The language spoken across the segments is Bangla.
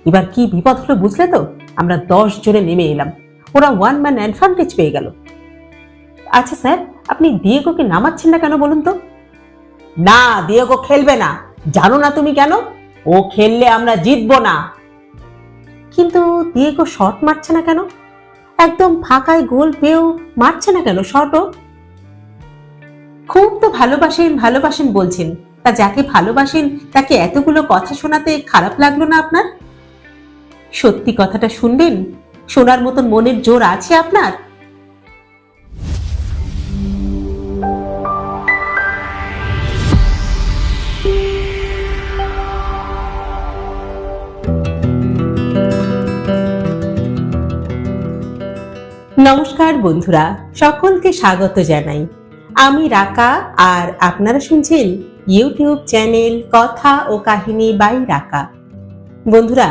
এবার কি বিপদ হলো বুঝলে তো? আমরা 10 জনে নেমে এলাম, ওরা 1 ম্যান অ্যাডভান্টেজ পেয়ে গেল। আচ্ছা স্যার, আপনি দিয়েগোকে নামাচ্ছেন না কেন বলুন তো? না, দিয়েগো খেলবে না। জানো না তুমি কেন? ও খেললে আমরা জিতবো না। কিন্তু দিয়েগো শট মারছে না কেন? একদম ফাঁকায় গোল পেয়েও মারছে না কেন শটও? খুব তো ভালোবাসেন ভালোবাসেন বলছেন, তা যাকে ভালোবাসেন তাকে এতগুলো কথা শোনাতে খারাপ লাগলো না আপনার? সত্যি কথাটা শুনবেন? শোনার মতন মনের জোর আছে আপনার? নমস্কার বন্ধুরা, সকলকে স্বাগত জানাই। আমি রাকা, আর আপনারা শুনছেন ইউটিউব চ্যানেল কথা ও কাহিনী বাই রাকা। বন্ধুরা,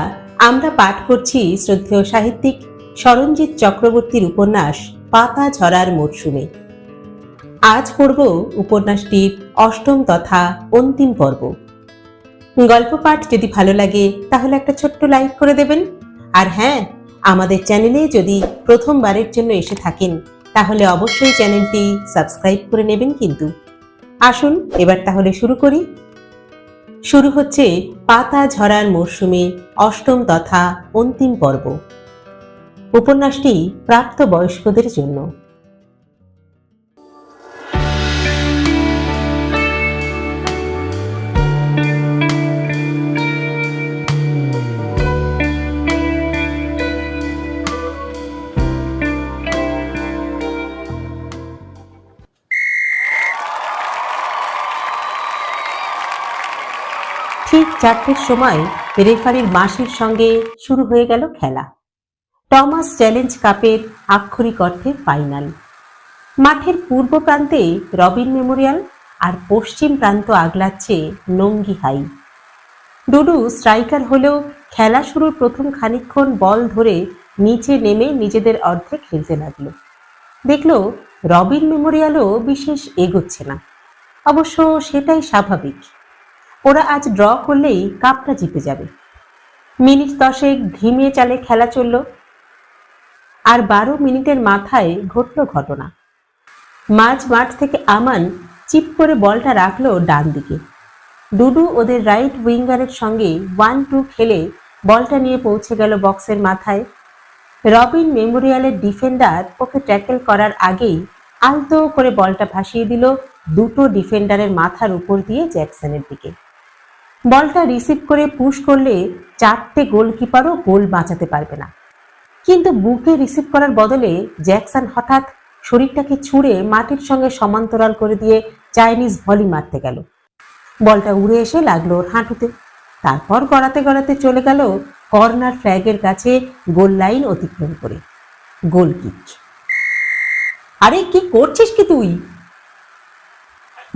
আমরা পাঠ করছি শ্রদ্ধেয় সাহিত্যিক সরঞ্জিত চক্রবর্তীর উপন্যাস পাতা ঝরার মরশুমে। আজ পড়ব উপন্যাসটির 8ম তথা অন্তিম পর্ব। গল্প পাঠ যদি ভালো লাগে তাহলে একটা ছোট্ট লাইক করে দেবেন। আর হ্যাঁ, আমাদের চ্যানেলে যদি প্রথমবারের জন্য এসে থাকেন তাহলে অবশ্যই চ্যানেলটি সাবস্ক্রাইব করে নেবেন কিন্তু। আসুন এবার তাহলে শুরু করি। শুরু হচ্ছে পাতা ঝরার মরশুমে 8ম তথা অন্তিম পর্ব। উপন্যাসটি প্রাপ্তবয়স্কদের জন্য। ঠিক 4টের সময় রেফারির বাঁশির সঙ্গে শুরু হয়ে গেল খেলা। টমাস চ্যালেঞ্জ কাপের আক্ষরিক অর্থে ফাইনাল। মাঠের পূর্ব প্রান্তে রবিন মেমোরিয়াল আর পশ্চিম প্রান্ত আগলাচ্ছে নঙ্গি হাই। ডুডু স্ট্রাইকার হলেও খেলা শুরুর প্রথম খানিকক্ষণ বল ধরে নিচে নেমে নিজেদের অর্ধে খেলতে লাগলো। দেখলো রবিন মেমোরিয়ালও বিশেষ এগোচ্ছে না। অবশ্য সেটাই স্বাভাবিক, ওরা আজ ড্র করলেই কাপটা জিতে যাবে। মিনিট 10 ধিমে চালে খেলা চলল। আর 12 মিনিটের মাথায় ঘটল ঘটনা। মাঝ মাঠ থেকে আমান চিপ করে বলটা রাখলো ডান দিকে। ডুডু ওদের রাইট উইঙ্গারের সঙ্গে 1-2 খেলে বলটা নিয়ে পৌঁছে গেল বক্সের মাথায়। রবিন মেমোরিয়ালের ডিফেন্ডার ওকে ট্যাকেল করার আগেই আলতো করে বলটা ভাসিয়ে দিল দুটো ডিফেন্ডারের মাথার উপর দিয়ে জ্যাকসনের দিকে। বলটা রিসিভ করে পুশ করলে 4টে গোলকিপারও গোল বাঁচাতে পারবে না। কিন্তু বুকে রিসিভ করার বদলে জ্যাকসন হঠাৎ শরীরটাকে ছুঁড়ে মাটির সঙ্গে সমান্তরাল করে দিয়ে চাইনিজ ভলি মারতে গেল। বলটা উড়ে এসে লাগলো ওর হাঁটুতে। তারপর গড়াতে গড়াতে চলে গেল কর্নার ফ্ল্যাগের কাছে গোল লাইন অতিক্রম করে। গোল কিক। আরে কি করছিস কি তুই?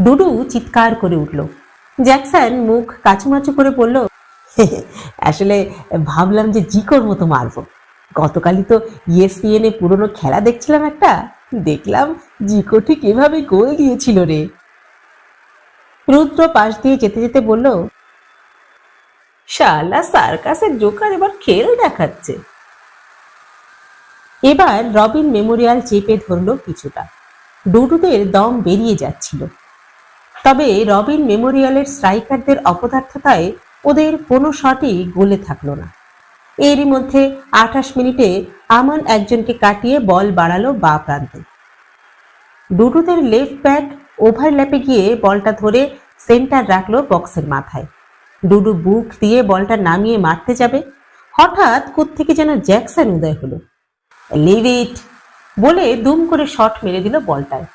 ডুডু চিৎকার করে উঠল। জ্যাকসন মুখ কাচুমাচু করে বলল, আসলে ভাবলাম যে জিকোর মতো মারবো। গতকালই তো ESPN এ পুরনো খেলা দেখছিলাম একটা, দেখলাম জিকো ঠিক এভাবে গোল দিয়েছিল রে। রুদ্র পাশ দিয়ে যেতে যেতে বলল, শালা সার্কাসের জোকার এবার খেল দেখাচ্ছে। এবার রবিন মেমোরিয়াল চেপে ধরল কিছুটা। ডুডুদের দম বেরিয়ে যাচ্ছিল। তবে রবিন মেমোরিয়ালের স্ট্রাইকারদের অপদার্থতায় ওদের কোনো শটই গোলে থাকলো না। এরই মধ্যে 28 মিনিটে আমান একজনকে কাটিয়ে বল বাড়ালো বাঁ প্রান্তে। ডুডুদের লেফট ব্যাক ওভারল্যাপে গিয়ে বলটা ধরে সেন্টার রাখলো বক্সের মাথায়। ডুডু বুক দিয়ে বলটা নামিয়ে মারতে যাবে, হঠাৎ কোত্থেকে যেন জ্যাকসন উদয় হলো। লিভ ইট বলে দুম করে শট মেরে দিল বলটায়।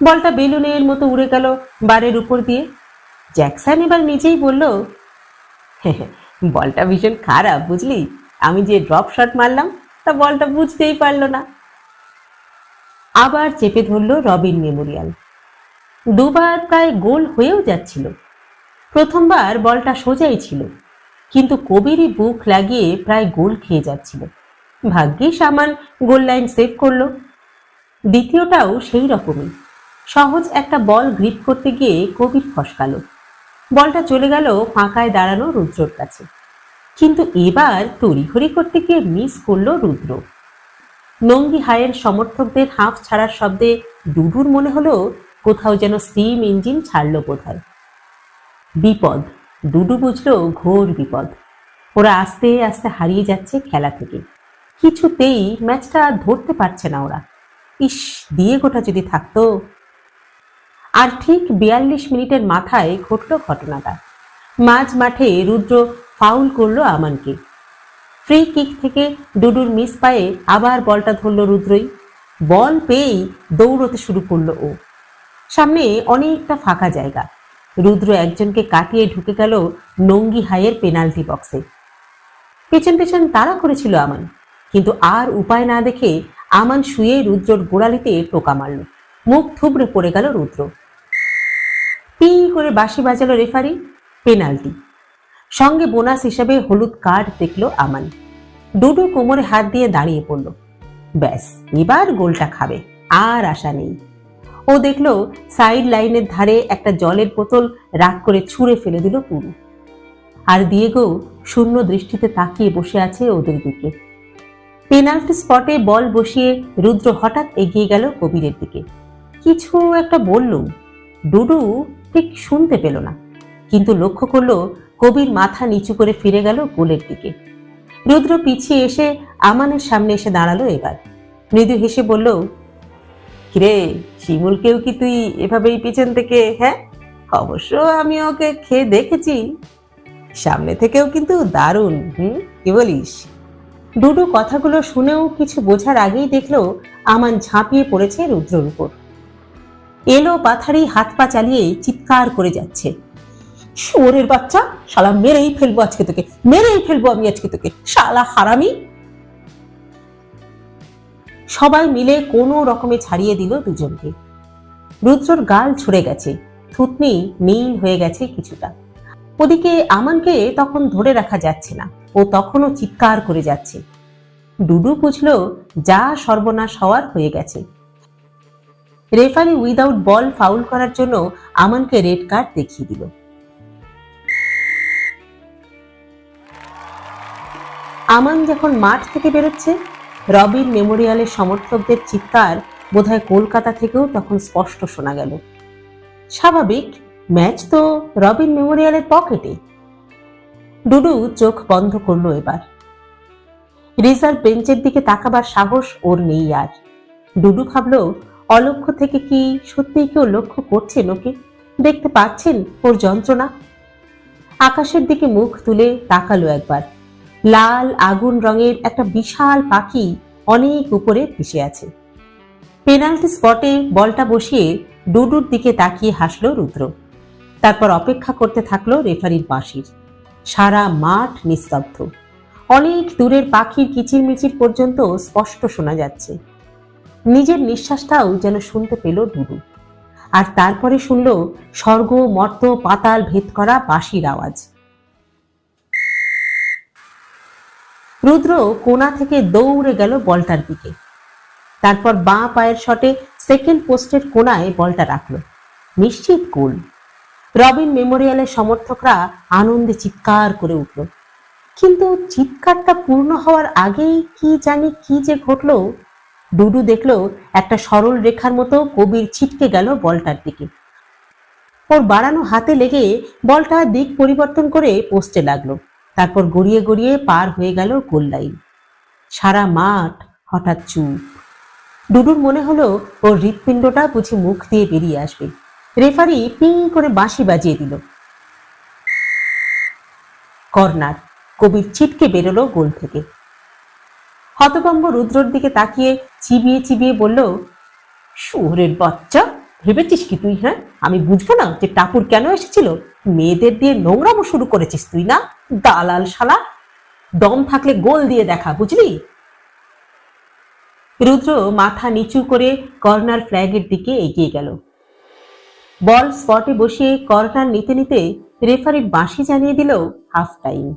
বলটা বেলুনের মতো উড়ে গেল বারের উপর দিয়ে। জ্যাকসন এবার নিজেই বলল, বলটা ভীষণ খারাপ বুঝলি, আমি যে ড্রপ শট মারলাম তা বলটা বুঝতেই পারলো না। আবার চেপে ধরল রবিন মেমোরিয়াল। দুবার প্রায় গোল হয়েও যাচ্ছিল। প্রথমবার বলটা সোজাই ছিল, কিন্তু কবিরই বুক লাগিয়ে প্রায় গোল খেয়ে যাচ্ছিল। ভাগ্যিস আমান গোল লাইন সেভ করলো। দ্বিতীয়টাও সেই রকমই। সহজ একটা বল গ্রিপ করতে গিয়ে কবির ফসকালো। বলটা চলে গেল ফাঁকায় দাঁড়ানো রুদ্রর কাছে। কিন্তু এবার তড়িঘড়ি করতে গিয়ে মিস করলো রুদ্র। নঙ্গি হায়ের সমর্থকদের হাঁফ ছাড়ার শব্দে ডুডুর মনে হলো কোথাও যেন স্টিম ইঞ্জিন ছাড়লো বোধহয়। বিপদ, ডুডু বুঝলো ঘোর বিপদ। ওরা আস্তে আস্তে হারিয়ে যাচ্ছে খেলা থেকে। কিছুতেই ম্যাচটা ধরতে পারছে না ওরা। ইস, দিয়ে গোটা যদি থাকতো। আর ঠিক 42 মিনিটের মাথায় ঘটল ঘটনাটা। মাঝ মাঠে রুদ্র ফাউল করলো আমানকে। ফ্রি কিক থেকে ডুডুর মিস পায়ে আবার বলটা ধরলো রুদ্রই। বল পেয়েই দৌড়তে শুরু করলো ও। সামনে অনেকটা ফাঁকা জায়গা। রুদ্র একজনকে কাটিয়ে ঢুকে গেল নঙ্গি হাইয়ের পেনাল্টি বক্সে। পেছন পেছন তাড়া করেছিল আমান, কিন্তু আর উপায় না দেখে আমান শুয়ে রুদ্রর গোড়ালিতে টোকা মারল। মুখ থুবড়ে পড়ে গেল রুদ্র। পি করে বাঁশি বাজালো রেফারি। পেনাল্টি। সঙ্গে বোনাস হিসেবে হলুদ কার্ড দেখলো আমান। ডুডু কোমরে হাত দিয়ে দাঁড়িয়ে পড়ল। ব্যাস, এবার গোলটা খাবে, আর আশা নেই। ও দেখলো সাইড লাইনের ধারে একটা জলের বোতল রাগ করে ছুঁড়ে ফেলে দিল পুরু। আর দিয়েগো শূন্য দৃষ্টিতে তাকিয়ে বসে আছে ওদের দিকে। পেনাল্টি স্পটে বল বসিয়ে রুদ্র হঠাৎ এগিয়ে গেল কবিরের দিকে। কিছু একটা বলল, ডুডু ঠিক শুনতে পেল না, কিন্তু লক্ষ্য করলো কবির মাথা নিচু করে ফিরে গেল গোলের দিকে। রুদ্র পিছিয়ে এসে আমানের সামনে এসে দাঁড়ালো এবার। মৃদু হেসে বলল, কিরে শিমুলকেও কি তুই এভাবেই পিছন থেকে? হ্যাঁ, অবশ্য আমি ওকে খেয়ে দেখেছি, সামনে থেকেও কিন্তু দারুণ। কি বলিস? ডুডু কথাগুলো শুনেও কিছু বোঝার আগেই দেখলো আমান ঝাঁপিয়ে পড়েছে রুদ্রর উপর। এলো পাথারি হাত পা চালিয়ে চিৎকার করে যাচ্ছে, শুয়োরের বাচ্চা, শালা মেরেই ফেলবো আজকে তোকে, মেরেই ফেলবো আমি আজকে তোকে, শালা হারামি। সবাই মিলে কোনো রকমে ছাড়িয়ে দিল দুজনকে। রুদ্রর গাল ছুড়ে গেছে, থুতনি নীল হয়ে গেছে কিছুটা। ওদিকে আমানকে তখন ধরে রাখা যাচ্ছে না, ও তখনও চিৎকার করে যাচ্ছে। ডুডু বুঝলো যা সর্বনাশ হওয়ার হয়ে গেছে। রেফারি উইদাউট বল ফাউল করার জন্য আমানকে রেড কার্ড দেখিয়ে দিল। আমান যখন মাঠ থেকে বেরোচ্ছে, রবিন মেমোরিয়ালের সমর্থকদের চিৎকার বোধহয় কলকাতা থেকেও তখন স্পষ্ট শোনা গেল। স্বাভাবিক, ম্যাচ তো রবিন মেমোরিয়ালের পকেটে। ডুডু চোখ বন্ধ করলো এবার। রিজার্ভ বেঞ্চের দিকে তাকাবার সাহস ওর নেই আর। ডুডু ভাবলো, অলক্ষ্য থেকে কি সত্যিই কেউ লক্ষ্য করছেন ওকে? দেখতে পাচ্ছেন ওর যন্ত্রণা? আকাশের দিকে মুখ তুলে তাকালো একবার। লাল আগুন রঙের একটা বিশাল পাখি অনেক উপরে ভেসে আছে। পেনাল্টি স্পটে বলটা বসিয়ে ডুডুর দিকে তাকিয়ে হাসলো রুদ্র। তারপর অপেক্ষা করতে থাকলো রেফারির বাঁশির। সারা মাঠ নিস্তব্ধ। অনেক দূরের পাখির কিচিরমিচির পর্যন্ত স্পষ্ট শোনা যাচ্ছে। নিজের নিঃশ্বাসটাও যেন শুনতে পেল ডুডু। আর তারপরে শুনল স্বর্গ মর্ত পাতাল ভেদ করা বাঁশির আওয়াজ। রুদ্র কোণা থেকে দৌড়ে গেল বলটার দিকে। তারপর বাঁ পায়ের শটে সেকেন্ড পোস্টের কোণায় বলটা রাখল। নিশ্চিত গোল। রবিন মেমোরিয়ালের সমর্থকরা আনন্দে চিৎকার করে উঠল। কিন্তু চিৎকারটা পূর্ণ হওয়ার আগেই কি জানি কি যে ঘটল। ডুডু দেখলো একটা সরল রেখার মতো কবির ছিটকে গেল বলটার দিকে। ওর বাড়ানো হাতে লেগে বলটা দিক পরিবর্তন করে পোস্টে লাগলো। তারপর গড়িয়ে গড়িয়ে পার হয়ে গেল গোল লাইন। সারা মাঠ হঠাৎ চুপ। ডুডুর মনে হলো ওর হৃৎপিণ্ডটা বুঝি মুখ দিয়ে বেরিয়ে আসবে। রেফারি পিং করে বাঁশি বাজিয়ে দিল। কর্নার। কবির ছিটকে বেরোলো গোল থেকে। হতভম্ব রুদ্রর দিকে তাকিয়ে চিবিয়ে চিবিয়ে বলল, শুয়োরের বাচ্চা, ভেবেছিস কি তুই? হ্যাঁ, আমি বুঝবো না যে টাপুর কেন এসেছিল? মেয়েদের দিয়ে নোংরামো শুরু করেছিস তুই না, দালাল শালা। দম থাকলে গোল দিয়ে দেখা, বুঝলি? রুদ্র মাথা নিচু করে কর্নার ফ্ল্যাগের দিকে এগিয়ে গেল। বল স্পটে বসিয়ে কর্নার নিতে নিতে রেফারির বাঁশি জানিয়ে দিল হাফ টাইম।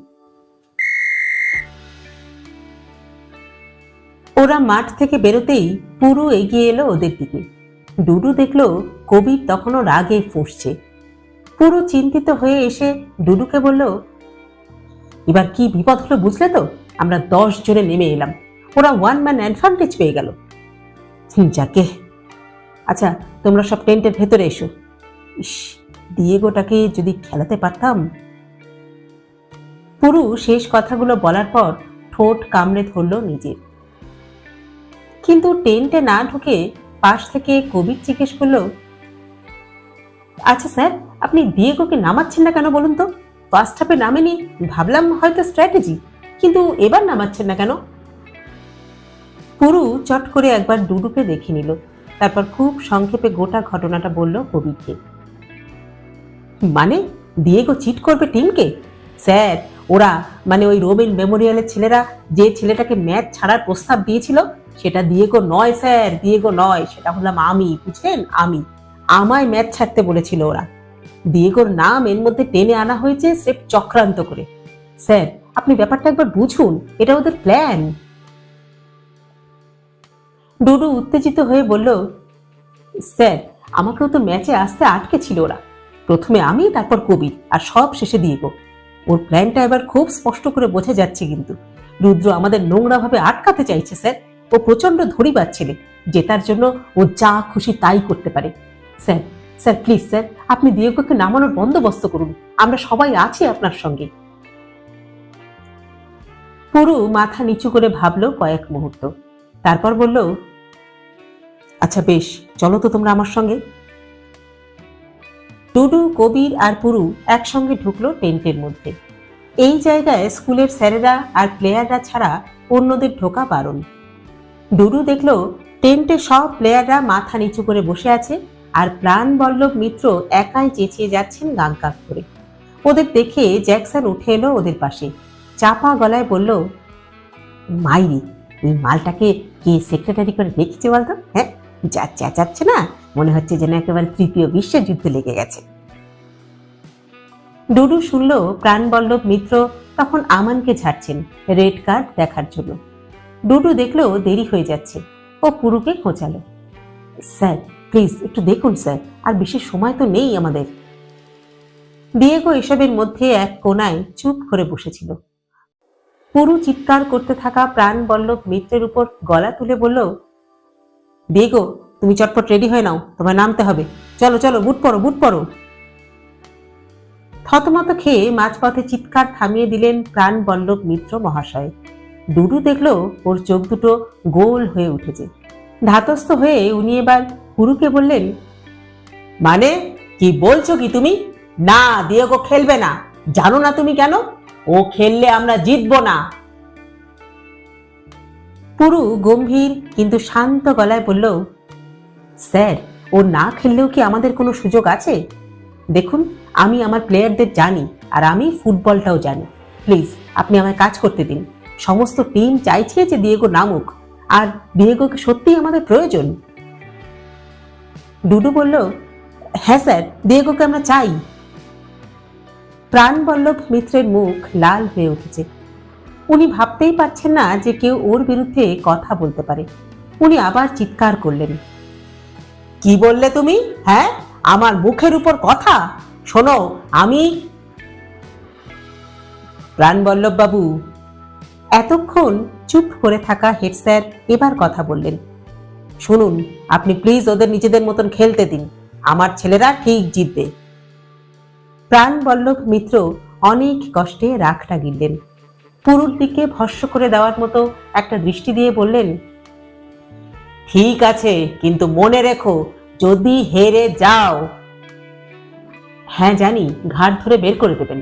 ওরা মাঠ থেকে বেরোতেই পুরো এগিয়ে এলো ওদের দিকে। ডুডু দেখলো কবির তখনও রাগে ফুঁসছে। পুরো চিন্তিত হয়ে এসে ডুডুকে বলল, এবার কি বিপদ হলো বুঝলে তো? আমরা 10 জনে নেমে এলাম, ওরা 1 ম্যান অ্যাডভান্টেজ পেয়ে গেল। যাকে, আচ্ছা তোমরা সব টেন্টের ভেতরে এসো। ইস, ডিয়েগোটাকে যদি খেলাতে পারতাম। পুরু শেষ কথাগুলো বলার পর ঠোঁট কামড়ে ধরল নিজের। কিন্তু টেন্টে না ঢুকে পাশ থেকে কবির জিজ্ঞেস করলো, আচ্ছা স্যার, আপনি ডিয়েগোকে নামাচ্ছেন না কেন বলুন তো? ফার্স্ট হাফে নামেনি, ভাবলাম হয়তো স্ট্র্যাটেজি, কিন্তু এবার নামাচ্ছেন না কেন? পুরু চট করে একবার ডুডুকে দেখে নিল, তারপর খুব সংক্ষেপে গোটা ঘটনাটা বলল কবিরকে। মানে ডিয়েগো চিট করবে টিমকে? স্যার, ওরা মানে ওই রোবিন মেমোরিয়ালের ছেলেরা যে ছেলেটাকে ম্যাচ ছাড়ার প্রস্তাব দিয়েছিল, সেটা ডিয়েগো নয় স্যার, ডিয়েগো নয়, সেটা হলাম আমি, বুঝলেন? আমি, আমায় ম্যাচ ছাড়তে বলেছিল ওরা। ডিয়েগোর নাম এর মধ্যে টেনে আনা হয়েছে স্রেফ চক্রান্ত করে। স্যার, আপনি ব্যাপারটা একবার বুঝুন, এটা ওদের প্ল্যান। ডুডু উত্তেজিত হয়ে বলল, স্যার, আমাকেও তো ম্যাচে আসতে আটকে ছিল ওরা। প্রথমে আমি, তারপর কবির, আর সব শেষে ডিয়েগো। ওর প্ল্যানটা এবার খুব স্পষ্ট করে বোঝা যাচ্ছে। কিন্তু রুদ্র আমাদের নোংরা ভাবে আটকাতে চাইছে স্যার। ও প্রচন্ড ধরিবার ছেলে, জেতার জন্য ও যা খুশি তাই করতে পারে। স্যার, স্যার প্লিজ স্যার, আপনি ডিয়েগোকে নামানোর বন্দোবস্ত করুন, আমরা সবাই আছি আপনার সঙ্গে। পুরু মাথা নিচু করে ভাবলো কয়েক মুহূর্ত, তারপর বলল, আচ্ছা বেশ, চলো তো তোমরা আমার সঙ্গে। ডুডু, কবির আর পুরু একসঙ্গে ঢুকলো টেন্টের মধ্যে। এই জায়গায় স্কুলের স্যারেরা আর প্লেয়াররা ছাড়া অন্যদের ঢোকা বারণ। ডুডু দেখলো টেন্টে সব প্লেয়াররা মাথা নিচু করে বসে আছে, আর প্রাণবল্লভ মিত্র একাই চেঁচিয়ে যাচ্ছেন গান কাক করে। ওদের দেখে জ্যাকসন উঠে এলো ওদের পাশে, চাপা গলায় বলল, মাইরি, এই মালটাকে কে সেক্রেটারি করে রেখেছে বলতো? হ্যাঁ, যা চেঁচাচ্ছে না, মনে হচ্ছে যেন একেবারে তৃতীয় বিশ্বযুদ্ধ লেগে গেছে। ডুডু শুনল প্রাণবল্লভ মিত্র তখন আমানকে ঝাড়ছেন রেড কার্ড দেখার জন্য। ডুডু দেখলো দেরি হয়ে যাচ্ছে, ও পুরুকে খোঁচালো, স্যার প্লিজ একটু দেখুন স্যার, আর বেশি সময় তো নেই আমাদের। ডিয়েগো এসবের মধ্যে এক কোনায় চুপ করে বসেছিল। পুরু চিৎকার করতে থাকা প্রাণবল্লভ মিত্রের উপর গলা তুলে বলল, ডিয়েগো, তুমি চটপট রেডি হয়ে নাও, তোমায় নামতে হবে, চলো চলো, বুট পরো বুট পরো। থতমত খেয়ে মাঝপথে চিৎকার থামিয়ে দিলেন প্রাণবল্লভ মিত্র মহাশয়। ডুডু দেখলো ওর চোখ দুটো গোল হয়ে উঠেছে। ধাতস্থ হয়ে উনি এবার পুরুকে বললেন, মানে কি বলছো কি তুমি? না, ডিয়েগো খেলবে না। জানো না তুমি কেন? ও খেললে আমরা জিতবো না। পুরু গম্ভীর কিন্তু শান্ত গলায় বলল, স্যার, ও না খেললেও কি আমাদের কোনো সুযোগ আছে? দেখুন, আমি আমার প্লেয়ারদের জানি, আর আমি ফুটবলটাও জানি। প্লিজ আপনি আমায় কাজ করতে দিন। সমস্ত টিম চাইছে যে ডিয়েগো নামুক, আর ডিয়েগোকে সত্যিই আমাদের প্রয়োজন। ডুডু বলল, হ্যাঁ স্যার, ডিয়েগোকে আমরা চাই। প্রাণবল্লভ মিত্রের মুখ লাল হয়ে উঠেছে। উনি ভাবতেই পারছেন না যে কেউ ওর বিরুদ্ধে কথা বলতে পারে। উনি আবার চিৎকার করলেন, কি বললে তুমি? হ্যাঁ, আমার মুখের উপর কথা? শোনো, আমি প্রাণবল্লভ বাবু। এতক্ষণ চুপ করে থাকা হেড স্যার এবার কথা বললেন, শুনুন, আপনি প্লিজ ওদের নিজেদের মতন খেলতে দিন, আমার ছেলেরা ঠিক জিতবে। প্রাণবল্লভ মিত্র অনেক কষ্টে রাগটা গিললেন। পুরুর দিকে ভস্ম করে দেওয়ার মতো একটা দৃষ্টি দিয়ে বললেন, ঠিক আছে, কিন্তু মনে রেখো, যদি হেরে যাও। হ্যাঁ জানি, ঘাট ধরে বের করে দেবেন।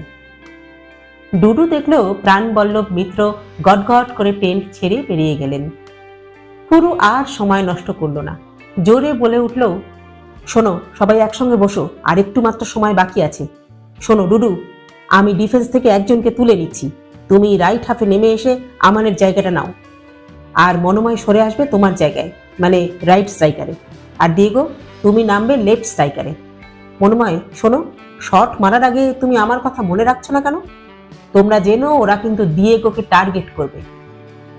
ডুডু দেখলো প্রাণবল্লভ মিত্র গটগট করে টেন্ট ছেড়ে বেরিয়ে গেলেন। পুরু আর সময় নষ্ট করল না, জোরে বলে উঠল, শোনো সবাই একসঙ্গে বসো, আর একটু মাত্র সময় বাকি আছে। শোনো ডুডু, আমি ডিফেন্স থেকে একজনকে তুলে নিচ্ছি, তুমি রাইট হাফে নেমে এসে আমানের জায়গাটা নাও, আর মনোময় সরে আসবে তোমার জায়গায়, মানে রাইট স্ট্রাইকারে। আর ডিয়েগো, তুমি নামবে লেফট স্ট্রাইকারে। মনোময় শোনো, শট মারার আগে তুমি আমার কথা মনে রাখছো না কেন? তোমরা জেনো ওরা কিন্তু ডিয়েগোকে টার্গেট করবে।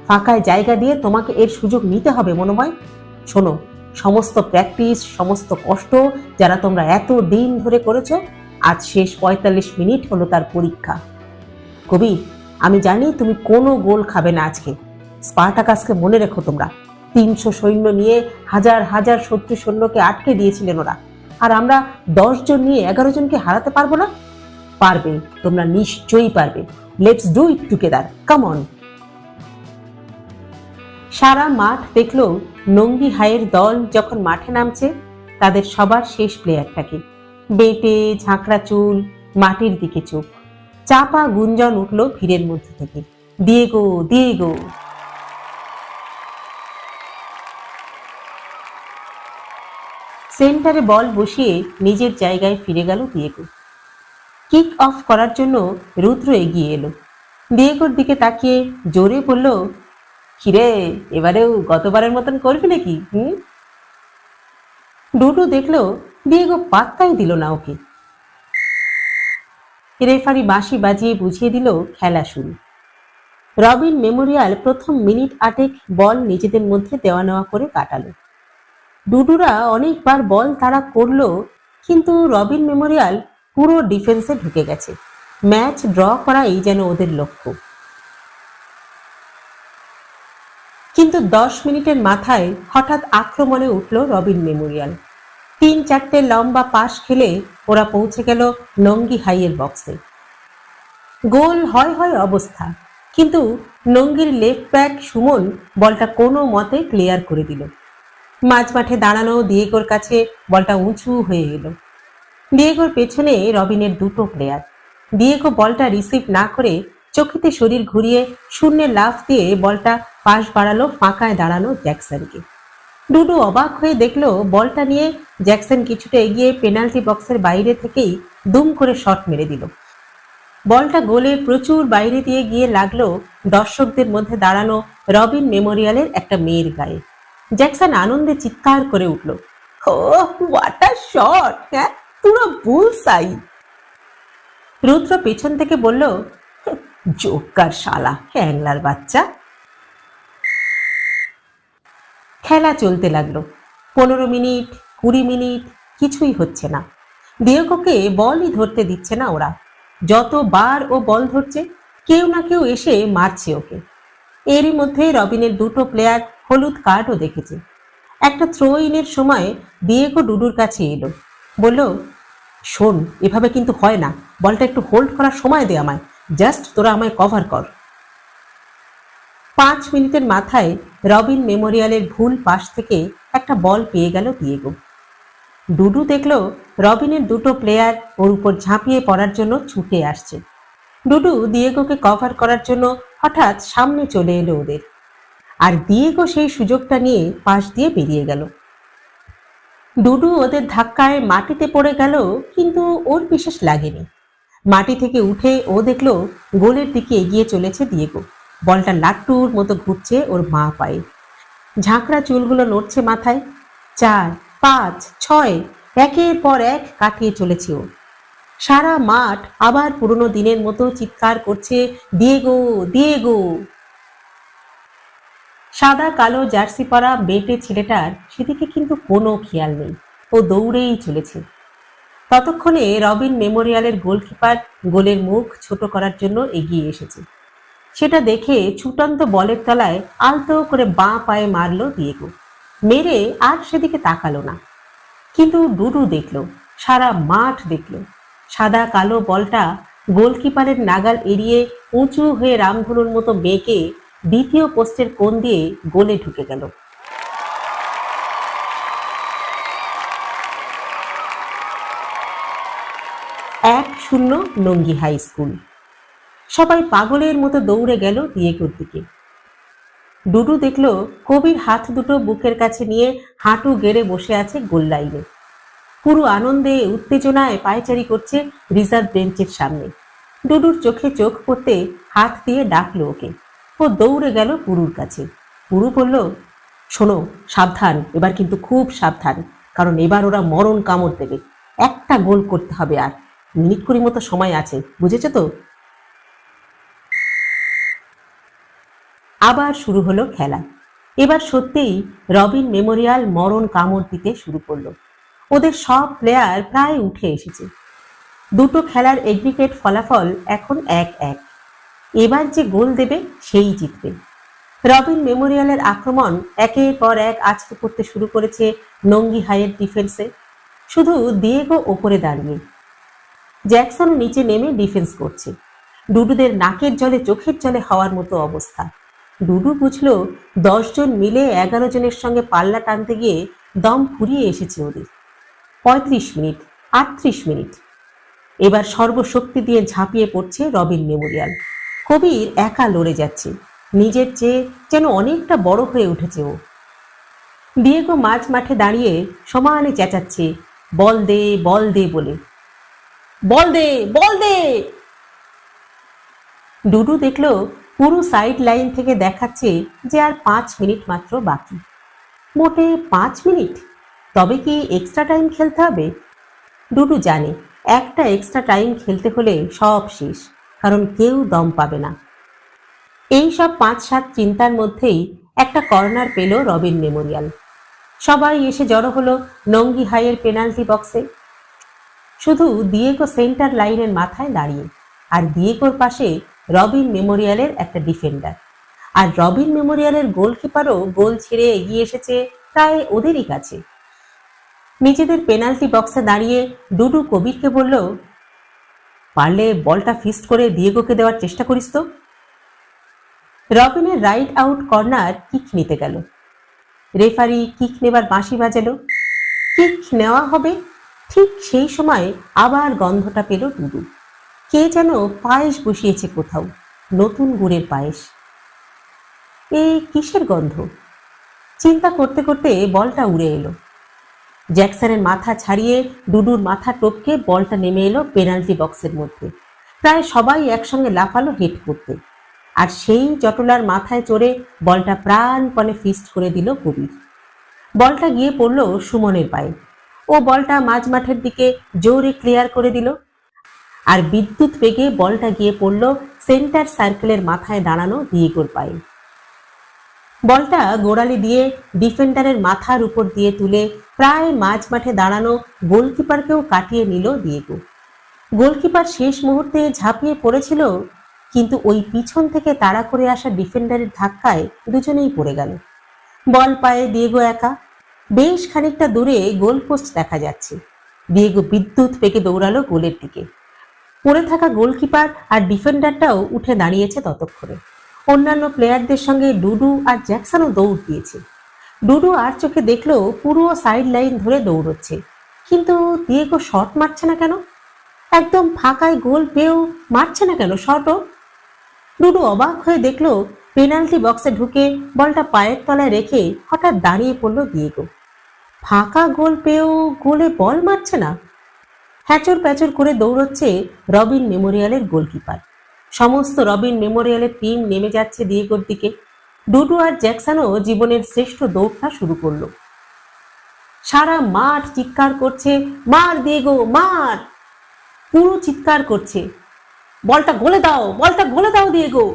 ফাঁকায় জায়গা দিয়ে তোমাকে এর সুযোগ নিতে হবে মনোময়। শোনো, সমস্ত প্র্যাকটিস, সমস্ত কষ্ট যারা তোমরা এত দিন ধরে করেছো, আজ শেষ 45 মিনিট হলো তার পরীক্ষা। কবির, আমি জানি তুমি কোনো গোল খাবে না আজকে। স্পার্টাকাসকে মনে রেখো তোমরা, 300 সৈন্য নিয়ে হাজার হাজার শত্রু সৈন্যকে আটকে দিয়েছিলেন ওরা, আর আমরা 10 জন নিয়ে 11 জনকে হারাতে পারবো না? পারবে, তোমরা নিশ্চয়ই পারবে। Let's do it together, come on. সারা মাঠ দেখলো নঙ্গি হাইয়ের দল যখন মাঠে নামছে, তাদের সবার শেষ প্লেয়ারটাকে, বেটে ঝাঁকড়া চুল, মাটির দিকে চোখ, চাপা গুঞ্জন উঠল ভিড়ের মধ্যে থেকে, দিয়েগো দিয়েগো। সেন্টারে বল বসিয়ে নিজের জায়গায় ফিরে গেল দিয়েগো। কিক অফ করার জন্য রুদ্র এগিয়ে এলো। দিয়েগোর দিকে তাকিয়ে জোরে বলল, কিরে, এবারেও গতবারের মতন করবি নাকি? ডুডু দেখলো দিয়েগো পাত্তাই দিল না ওকে। রেফারি বাঁশি বাজিয়ে বুঝিয়ে দিল খেলা শুরু। রবিন মেমোরিয়াল প্রথম মিনিট 8 বল নিজেদের মধ্যে দেওয়া নেওয়া করে কাটালো। ডুডুরা অনেকবার বল তাড়া করলো, কিন্তু রবিন মেমোরিয়াল পুরো ডিফেন্সে ঢুকে গেছে। ম্যাচ ড্র করাই যেন ওদের লক্ষ্য। কিন্তু 10 মিনিটের মাথায় হঠাৎ আক্রমণে উঠল রবিন মেমোরিয়াল। 3-4টে লম্বা পাস খেলে ওরা পৌঁছে গেল নঙ্গি হাইয়ের বক্সে। গোল হয় হয় অবস্থা, কিন্তু নঙ্গির লেফট ব্যাক সুমন বলটা কোনো মতে ক্লিয়ার করে দিল। মাঝ মাঠে দাঁড়ানো দিয়েগোর কাছে বলটা উঁচু হয়ে এলো। দিয়েগোর পেছনে রবিনের দুটো প্লেয়ার। দিয়েগো বলটা রিসিভ না করে চোখেতে শরীর ঘুরিয়ে শূন্যে লাফ দিয়ে বলটা পাশ বাড়ালো ফাঁকায় দাঁড়ানো জ্যাকসনকে। ডুডু অবাক হয়ে দেখলো বলটা নিয়ে জ্যাকসন কিছুটা এগিয়ে পেনাল্টি বক্সের বাইরে থেকেই দুম করে শট মেরে দিল। বলটা গোলের প্রচুর বাইরে দিয়ে গিয়ে লাগলো দর্শকদের মধ্যে দাঁড়ানো রবিন মেমোরিয়ালের একটা মেয়ের গায়ে। জ্যাকসন আনন্দে চিৎকার করে উঠল, ও হোয়াট আ শট, হ্যাঁ পুরো বুলসাই। রুদ্র পেছন থেকে বলল, জোকার শালা, হ্যাংলার বাচ্চা। খেলা চলতে লাগলো। 15 মিনিট, 20 মিনিট, কিছুই হচ্ছে না। দিয়েগোকে বলই ধরতে দিচ্ছে না ওরা। যতবার ও বল ধরছে, কেউ না কেউ এসে মারছে ওকে। এরই মধ্যে রবিনের দুটো প্লেয়ার হলুদ কার্ডও দেখেছে। একটা থ্রো ইনের সময় দিয়েগো ডুডুর কাছে এলো, বলল, শোন, এভাবে কিন্তু হয় না, বলটা একটু হোল্ড করার সময় দে আমায়, জাস্ট তোরা আমায় কভার কর। 5 মিনিটের মাথায় রবিন মেমোরিয়ালের ভুল পাশ থেকে একটা বল পেয়ে গেল দিয়েগো। ডুডু দেখলো রবিনের দুটো প্লেয়ার ওর উপর ঝাঁপিয়ে পড়ার জন্য ছুটে আসছে। ডুডু দিয়েগোকে কভার করার জন্য হঠাৎ সামনে চলে এলো ওদের, আর দিয়েগো সেই সুযোগটা নিয়ে পাশ দিয়ে বেরিয়ে গেল। ডুডু ওদের ধাক্কায় মাটিতে পড়ে গেল, কিন্তু ওর বিশেষ লাগেনি। মাটি থেকে উঠে ও দেখলো গোলের দিকে এগিয়ে চলেছে দিয়েগো। বলটা লাট্টুর মতো ঘুরছে ওর মা পায়ে, ঝাঁকড়া চুলগুলো নড়ছে মাথায়। 4, 5, 6 একের পর এক কাটিয়ে চলেছে ও। সারা মাঠ আবার পুরনো দিনের মতো চিৎকার করছে, দিয়েগো দিয়েগো। সাদা কালো জার্সি পরা বেটে ছেলেটার সেদিকে কিন্তু কোনো খেয়াল নেই, ও দৌড়েই চলেছে। ততক্ষণে রবিন মেমোরিয়ালের গোলকিপার গোলের মুখ ছোট করার জন্য এগিয়ে এসেছে। সেটা দেখে ছুটন্ত বলের তলায় আলতো করে বাঁ পায়ে মারলো দিয়েগো। মেরে আর সেদিকে তাকালো না। কিন্তু ডুডু দেখলো, সারা মাঠ দেখলো, সাদা কালো বলটা গোলকিপারের নাগাল এড়িয়ে উঁচু হয়ে রামধনুর মতো বেঁকে দ্বিতীয় পোস্টের কোণ দিয়ে গোলে ঢুকে গেল। 1-0 নঙ্গি হাই স্কুল। সবাই পাগলের মতো দৌড়ে গেল দিয়েগোর দিকে। ডুডু দেখলো কবির হাত দুটো বুকের কাছে নিয়ে হাঁটু গেড়ে বসে আছে গোল লাইনে। পুরো আনন্দে উত্তেজনায় পায়চারি করছে রিজার্ভ বেঞ্চের সামনে। ডুডুর চোখে চোখ পড়তে হাত দিয়ে ডাকলো ওকে। ও দৌড়ে গেল পুরুর কাছে। পুরু বলল, শোনো, সাবধান, এবার কিন্তু খুব সাবধান, কারণ এবার ওরা মরণ কামড় দেবে। একটা গোল করতে হবে, আর মিনিট 20 মতো সময় আছে, বুঝেছো তো? আবার শুরু হলো খেলা। এবার সত্যিই রবিন মেমোরিয়াল মরণ কামড় দিতে শুরু করলো। ওদের সব প্লেয়ার প্রায় উঠে এসেছে। দুটো খেলার এগ্রিগেট ফলাফল এখন 1-1। এবার যে গোল দেবে সেই জিতবে। রবিন মেমোরিয়ালের আক্রমণ একের পর এক আছড়ে পড়তে শুরু করেছে নঙ্গি হাইয়ের ডিফেন্সে। শুধু দিয়েগো ওপরে দাঁড়িয়ে, জ্যাকসন নিচে নেমে ডিফেন্স করছে। ডুডুদের নাকের জলে চোখের জলে হওয়ার মতো অবস্থা। ডুডু বুঝল 10 জন মিলে 11 জনের সঙ্গে পাল্লা টানতে গিয়ে দম ফুরিয়ে এসেছে ওদের। 35 মিনিট, 38 মিনিট। এবার সর্বশক্তি দিয়ে ঝাঁপিয়ে পড়ছে রবিন মেমোরিয়াল। কবির একা লড়ে যাচ্ছে, নিজের চেয়ে যেন অনেকটা বড় হয়ে উঠেছে ও। দিয়েগো মাঝ মাঠে দাঁড়িয়ে সমানে চেঁচাচ্ছে, বল দে বল দে বলে। বল দে বল দে। ডুডু দেখল পুরো সাইড লাইন থেকে দেখাচ্ছে যে আর 5 মিনিট মাত্র বাকি। মোটে 5 মিনিট? তবে কি এক্সট্রা টাইম খেলতে হবে? ডুডু জানে একটা এক্সট্রা টাইম খেলতে হলে সব শেষ, কারণ কেউ দম পাবে না। এই সব 5-7 চিন্তার মধ্যেই একটা কর্নার পেল রবিন মেমোরিয়াল। সবাই এসে জড়ো হলো নঙ্গি হাইয়ের পেনাল্টি বক্সে। শুধু দিয়েগো সেন্টার লাইনের মাথায় দাঁড়িয়ে, আর দিয়েগোর পাশে রবিন মেমোরিয়ালের একটা ডিফেন্ডার। আর রবিন মেমোরিয়ালের গোলকিপারও গোল ছেড়ে এগিয়ে এসেছে প্রায় ওদেরই কাছে। নিজেদের পেনাল্টি বক্সে দাঁড়িয়ে ডুডু কবিরকে বলল, পারলে বলটা ফিস্ট করে দিয়েগোকে দেওয়ার চেষ্টা করিস তো। রবিনের রাইট আউট কর্নার কিক নিতে গেল। রেফারি কিক নেবার বাঁশি বাজালো। কিক নেওয়া হবে, ঠিক সেই সময় আবার গন্ধটা পেল ডুডু। কে যেন পায়েস বসিয়েছে কোথাও, নতুন গুড়ের পায়েস। এ কিসের গন্ধ? চিন্তা করতে করতে বলটা উড়ে এলো। জ্যাকসনের মাথা ছাড়িয়ে ডুডুর মাথা টপকে বলটা নেমে এলো পেনাল্টি বক্সের মধ্যে। প্রায় সবাই একসঙ্গে লাফালো হেড করতে, আর সেই জটলার মাথায় চড়ে বলটা প্রাণপণে ফিস্ট করে দিল কবির। বলটা গিয়ে পড়ল সুমনের পায়ে। ও বলটা মাঝ মাঠের দিকে জোরে ক্লিয়ার করে দিল, আর বিদ্যুৎ বেগে বলটা গিয়ে পড়ল সেন্টার সার্কেলের মাথায় দাঁড়ানো দিয়েগোর পায়ে। বলটা গোড়ালি দিয়ে ডিফেন্ডারের মাথার উপর দিয়ে তুলে প্রায় মাঝ মাঠে দাঁড়ানো গোলকিপারকেও কাটিয়ে নিল দিয়েগো। গোলকিপার শেষ মুহূর্তে ঝাঁপিয়ে পড়েছিল, কিন্তু ওই পিছন থেকে তাড়া করে আসা ডিফেন্ডারের ধাক্কায় দুজনেই পড়ে গেল। বল পায়ে দিয়েগো একা। বেশ খানিকটা দূরে গোলপোস্ট দেখা যাচ্ছে। দিয়েগো বিদ্যুৎ বেগে দৌড়ালো গোলের দিকে। পড়ে থাকা গোলকিপার আর ডিফেন্ডারটাও উঠে দাঁড়িয়েছে ততক্ষণে। অন্যান্য প্লেয়ারদের সঙ্গে ডুডু আর জ্যাকসনও দৌড় দিয়েছে। ডুডু আর চোখে দেখলো পুরো সাইড লাইন ধরে দৌড়চ্ছে, কিন্তু দিয়েগো শট মারছে না কেন? একদম ফাঁকায় গোল পেয়েও মারছে না কেন শটও? ডুডু অবাক হয়ে দেখলো পেনাল্টি বক্সে ঢুকে বলটা পায়ের তলায় রেখে হঠাৎ দাঁড়িয়ে পড়ল দিয়েগো। ফাঁকা গোল পেয়েও গোলে বল মারছে না। হ্যাচর প্যাচর করে দৌড়চ্ছে রবিন মেমোরিয়ালের গোলকিপার। সমস্ত রবিন মেমোরিয়ালের টিম নেমে যাচ্ছে দিয়েগোর দিকে। ডুডু আর জ্যাকসনও জীবনের শ্রেষ্ঠ দৌড়টা শুরু করলো। সারা মাঠ চিৎকার করছে, মার দিয়েগো মার। পুরো চিৎকার করছে, বলটা গোলে দাও, বলটা গোলে দাও দিয়েগো।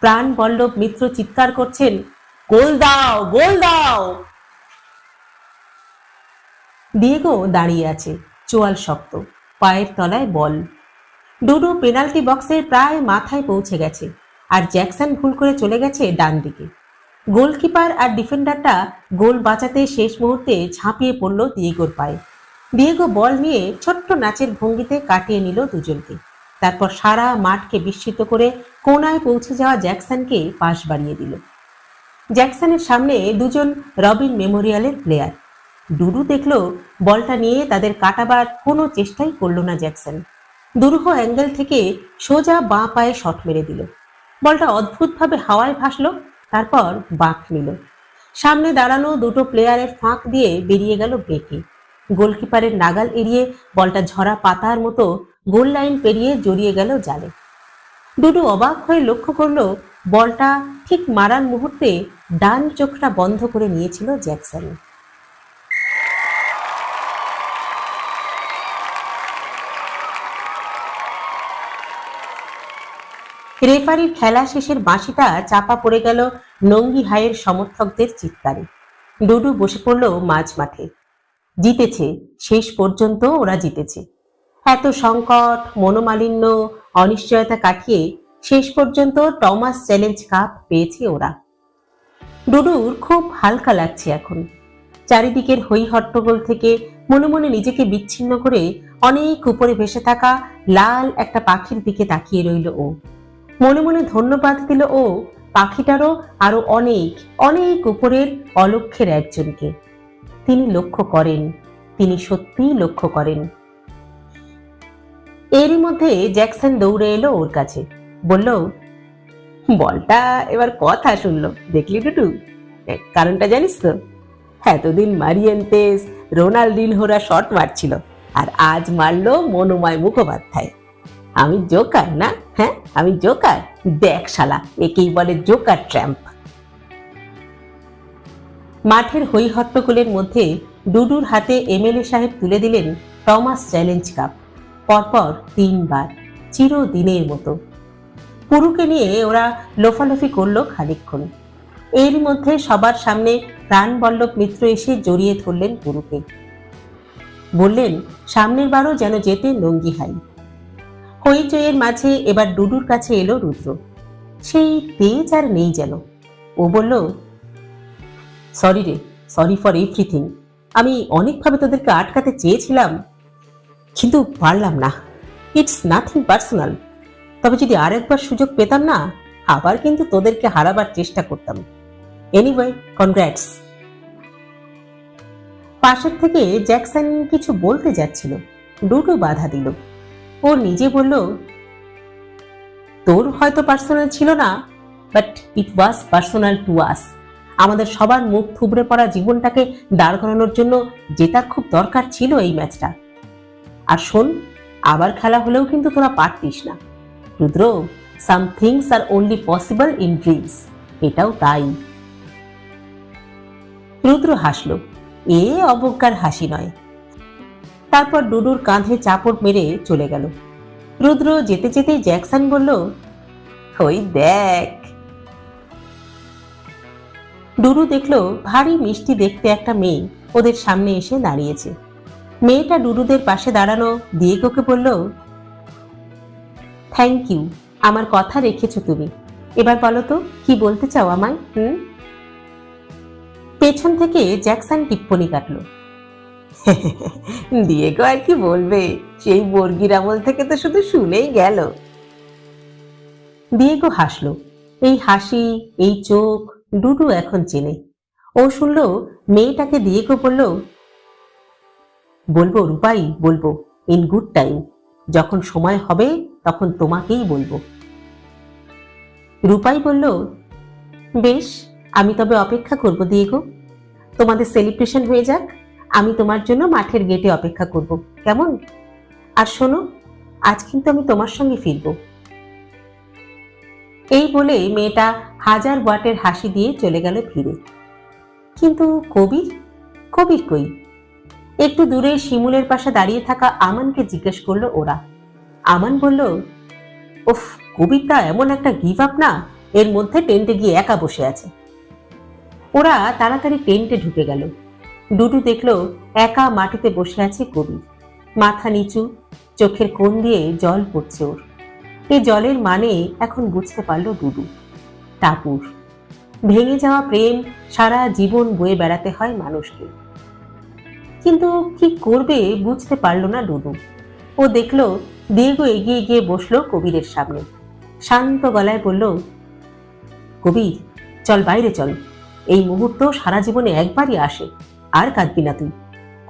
প্রাণ বল্লভ মিত্র চিৎকার করছেন, গোল দাও, গোল দাও। দিয়েগো দাঁড়িয়ে আছে, চোয়াল শক্ত, পায়ের তলায় বল। ডুডু পেনাল্টি বক্সের প্রায় মাথায় পৌঁছে গেছে, আর জ্যাকসন ভুল করে চলে গেছে ডান দিকে। গোলকিপার আর ডিফেন্ডারটা গোল বাঁচাতে শেষ মুহূর্তে ঝাঁপিয়ে পড়ল দিয়েগোর পায়ে। দিয়েগো বল নিয়ে ছোট্ট নাচের ভঙ্গিতে কাটিয়ে নিল দুজনকে। তারপর সারা মাঠকে বিস্মিত করে কোনায় পৌঁছে যাওয়া জ্যাকসনকে পাশ বাড়িয়ে দিল। জ্যাকসনের সামনে দুজন রবিন মেমোরিয়ালের প্লেয়ার। ডুডু দেখল বলটা নিয়ে তাদের কাটাবার কোনো চেষ্টাই করল না জ্যাকসন। দুরূহ অ্যাঙ্গেল থেকে সোজা বাঁ পায়ে শট মেরে দিল। বলটা অদ্ভুতভাবে হাওয়ায় ভাসল, তারপর বাঁক নিল। সামনে দাঁড়ানো দুটো প্লেয়ারের ফাঁক দিয়ে বেরিয়ে গেল বেঁকে। গোলকিপারের নাগাল এড়িয়ে বলটা ঝরা পাতার মতো গোল লাইন পেরিয়ে জড়িয়ে গেল জালে। ডুডু অবাক হয়ে লক্ষ্য করল বলটা ঠিক মারার মুহূর্তে ডান চোখটা বন্ধ করে নিয়েছিল জ্যাকসন। রেফারির খেলা শেষের বাঁশিটা চাপা পড়ে গেল নঙ্গি হাইয়ের সমর্থকদের চিৎকারে। ডুডু বসে পড়ল মাঝ মাঠে। জিতেছে, শেষ পর্যন্ত ওরা জিতেছে। এত সংকট, মনোমালিন্য, অনিশ্চয়তা কাটিয়ে শেষ পর্যন্ত টমাস চ্যালেঞ্জ কাপ পেয়েছে ওরা। ডুডুর খুব হালকা লাগছে এখন। চারিদিকের হই হট্টগোল থেকে মনে মনে নিজেকে বিচ্ছিন্ন করে অনেক উপরে ভেসে থাকা লাল একটা পাখির দিকে তাকিয়ে রইল ও। মনে মনে ধন্যবাদ দিল ও পাখিটারও আরো অনেক অনেক উপরের অলক্ষ্যের একজনকে। তিনি লক্ষ্য করেন, তিনি সত্যিই লক্ষ্য করেন। এরই মধ্যে জ্যাকসন দৌড়ে এলো ওর কাছে, বলল, বলটা এবার কথা শুনলো, দেখলি ডুডু? কারণটা জানিস তো? এতদিন মারিয়েন্তেস, রোনাল্ডিনহোরা শট মারছিল, আর আজ মারলো মনোময় মুখোপাধ্যায়। আমি জোকার না? হ্যাঁ, আমি জোকার। দেখ শালা, একেই বলে জোকার ট্র্যাম্প। মাঠের হই হট্টগোলের মধ্যে ডুডুর হাতে এমএলএ সাহেব তুলে দিলেন টমাস চ্যালেঞ্জ কাপ, পরপর 3 বার, চিরদিনের মতো। পুরুকে নিয়ে ওরা লোফালোফি করলো খানিকক্ষণ। এর মধ্যে সবার সামনে প্রাণবল্লভ মিত্র এসে জড়িয়ে ধরলেন পুরুকে। বললেন সামনের বারও যেন যেতে নঙ্গিহাই। হইচইয়ের মাঝে এবার ডুডুর কাছে এলো রুদ্র। সেই তেজ আর নেই যেন। ও বলল, সরি রে, সরি ফর এভরিথিং। আমি অনেকভাবে তোদেরকে আটকাতে চেয়েছিলাম, কিন্তু পারলাম না। It's nothing personal. তবে যদি আরেকবার সুযোগ পেতাম না, আবার কিন্তু তোদেরকে হারাবার চেষ্টা করতাম। Anyway, congrats. পাশের থেকে জ্যাকসন কিছু বলতে যাচ্ছিল, ডুডু বাধা দিল। ও নিজে বলল, তোর হয়তো পার্সোনাল ছিল না, but it was personal to us. আমাদের সবার মুখ থুবড়ে পড়া জীবনটাকে দাঁড় করানোর জন্য জেতার খুব দরকার ছিল এই ম্যাচটা। আর শোন, আবার খেলা হলেও কিন্তু তোরা পারতিস না। Rudra, some things are only possible in dreams. এটাও তাই। রুদ্র হাসল। এ অবজ্ঞার হাসি নয়। তারপর ডুডুর কাঁধে চাপড় মেরে চলে গেল। রুদ্র যেতে যেতেই জ্যাকসন বলল, ওই দেখ। ডুডু দেখলো ভারী মিষ্টি দেখতে একটা মেয়ে ওদের সামনে এসে দাঁড়িয়েছে। মেয়েটা ডুডুদের পাশে দাঁড়ানো দিয়েগোকে বলল, থ্যাংক ইউ, আমার কথা রেখেছো তুমি। এবার বলো তো, কি বলতে চাও আমায়? পেছন থেকে জ্যাকসন টিপ্পনি কাটল, দিয়েগো আর কি বলবে, সেই বর্গির আমল থেকে তো শুধু শুনেই গেল। দিয়েগো হাসল। এই হাসি, এই চোখ ডুডু এখন চেনে। ও শুনল মেয়েটাকে দিয়েগো বলল, বলবো রূপাই, বলবো, ইন গুড টাইম। যখন সময় হবে তখন তোমাকেই বলবো। রূপাই বলল, বেশ, আমি তবে অপেক্ষা করব দিয়েগো। তোমাদের সেলিব্রেশন হয়ে যাক, আমি তোমার জন্য মাঠের গেটে অপেক্ষা করব, কেমন? আর শোনো, আজ কিন্তু আমি তোমার সঙ্গে ফিরব। এই বলে মেয়েটা 1000 ওয়াটের হাসি দিয়ে চলে গেল ফিরে। কিন্তু কবির, কবির কই? একটু দূরে শিমুলের পাশে দাঁড়িয়ে থাকা আমানকে জিজ্ঞেস করলো ওরা। আমান বলল, উফ, কবিরটা এমন একটা গিভ আপ না, এর মধ্যে টেন্টে গিয়ে একা বসে আছে। ওরা তাড়াতাড়ি টেন্টে ঢুকে গেল। ডুডু দেখলো একা মাটিতে বসে আছে কবির, মাথা নিচু, চোখের কোণ দিয়ে জল পড়ছে ওর। এই জলের মানে এখন বুঝতে পারল ডুডু। টাপুর ভেঙে যাওয়া প্রেম সারা জীবন বয়ে বেড়াতে হয় মানুষকে। কিন্তু কি করবে বুঝতে পারল না ডুডু। ও দেখলো দিয়েগো এগিয়ে গিয়ে বসলো কবিরের সামনে। শান্ত গলায় বলল, কবির, চল বাইরে চল। এই মুহূর্ত সারা জীবনে একবারই আসে, আর কাঁদবি না তুই।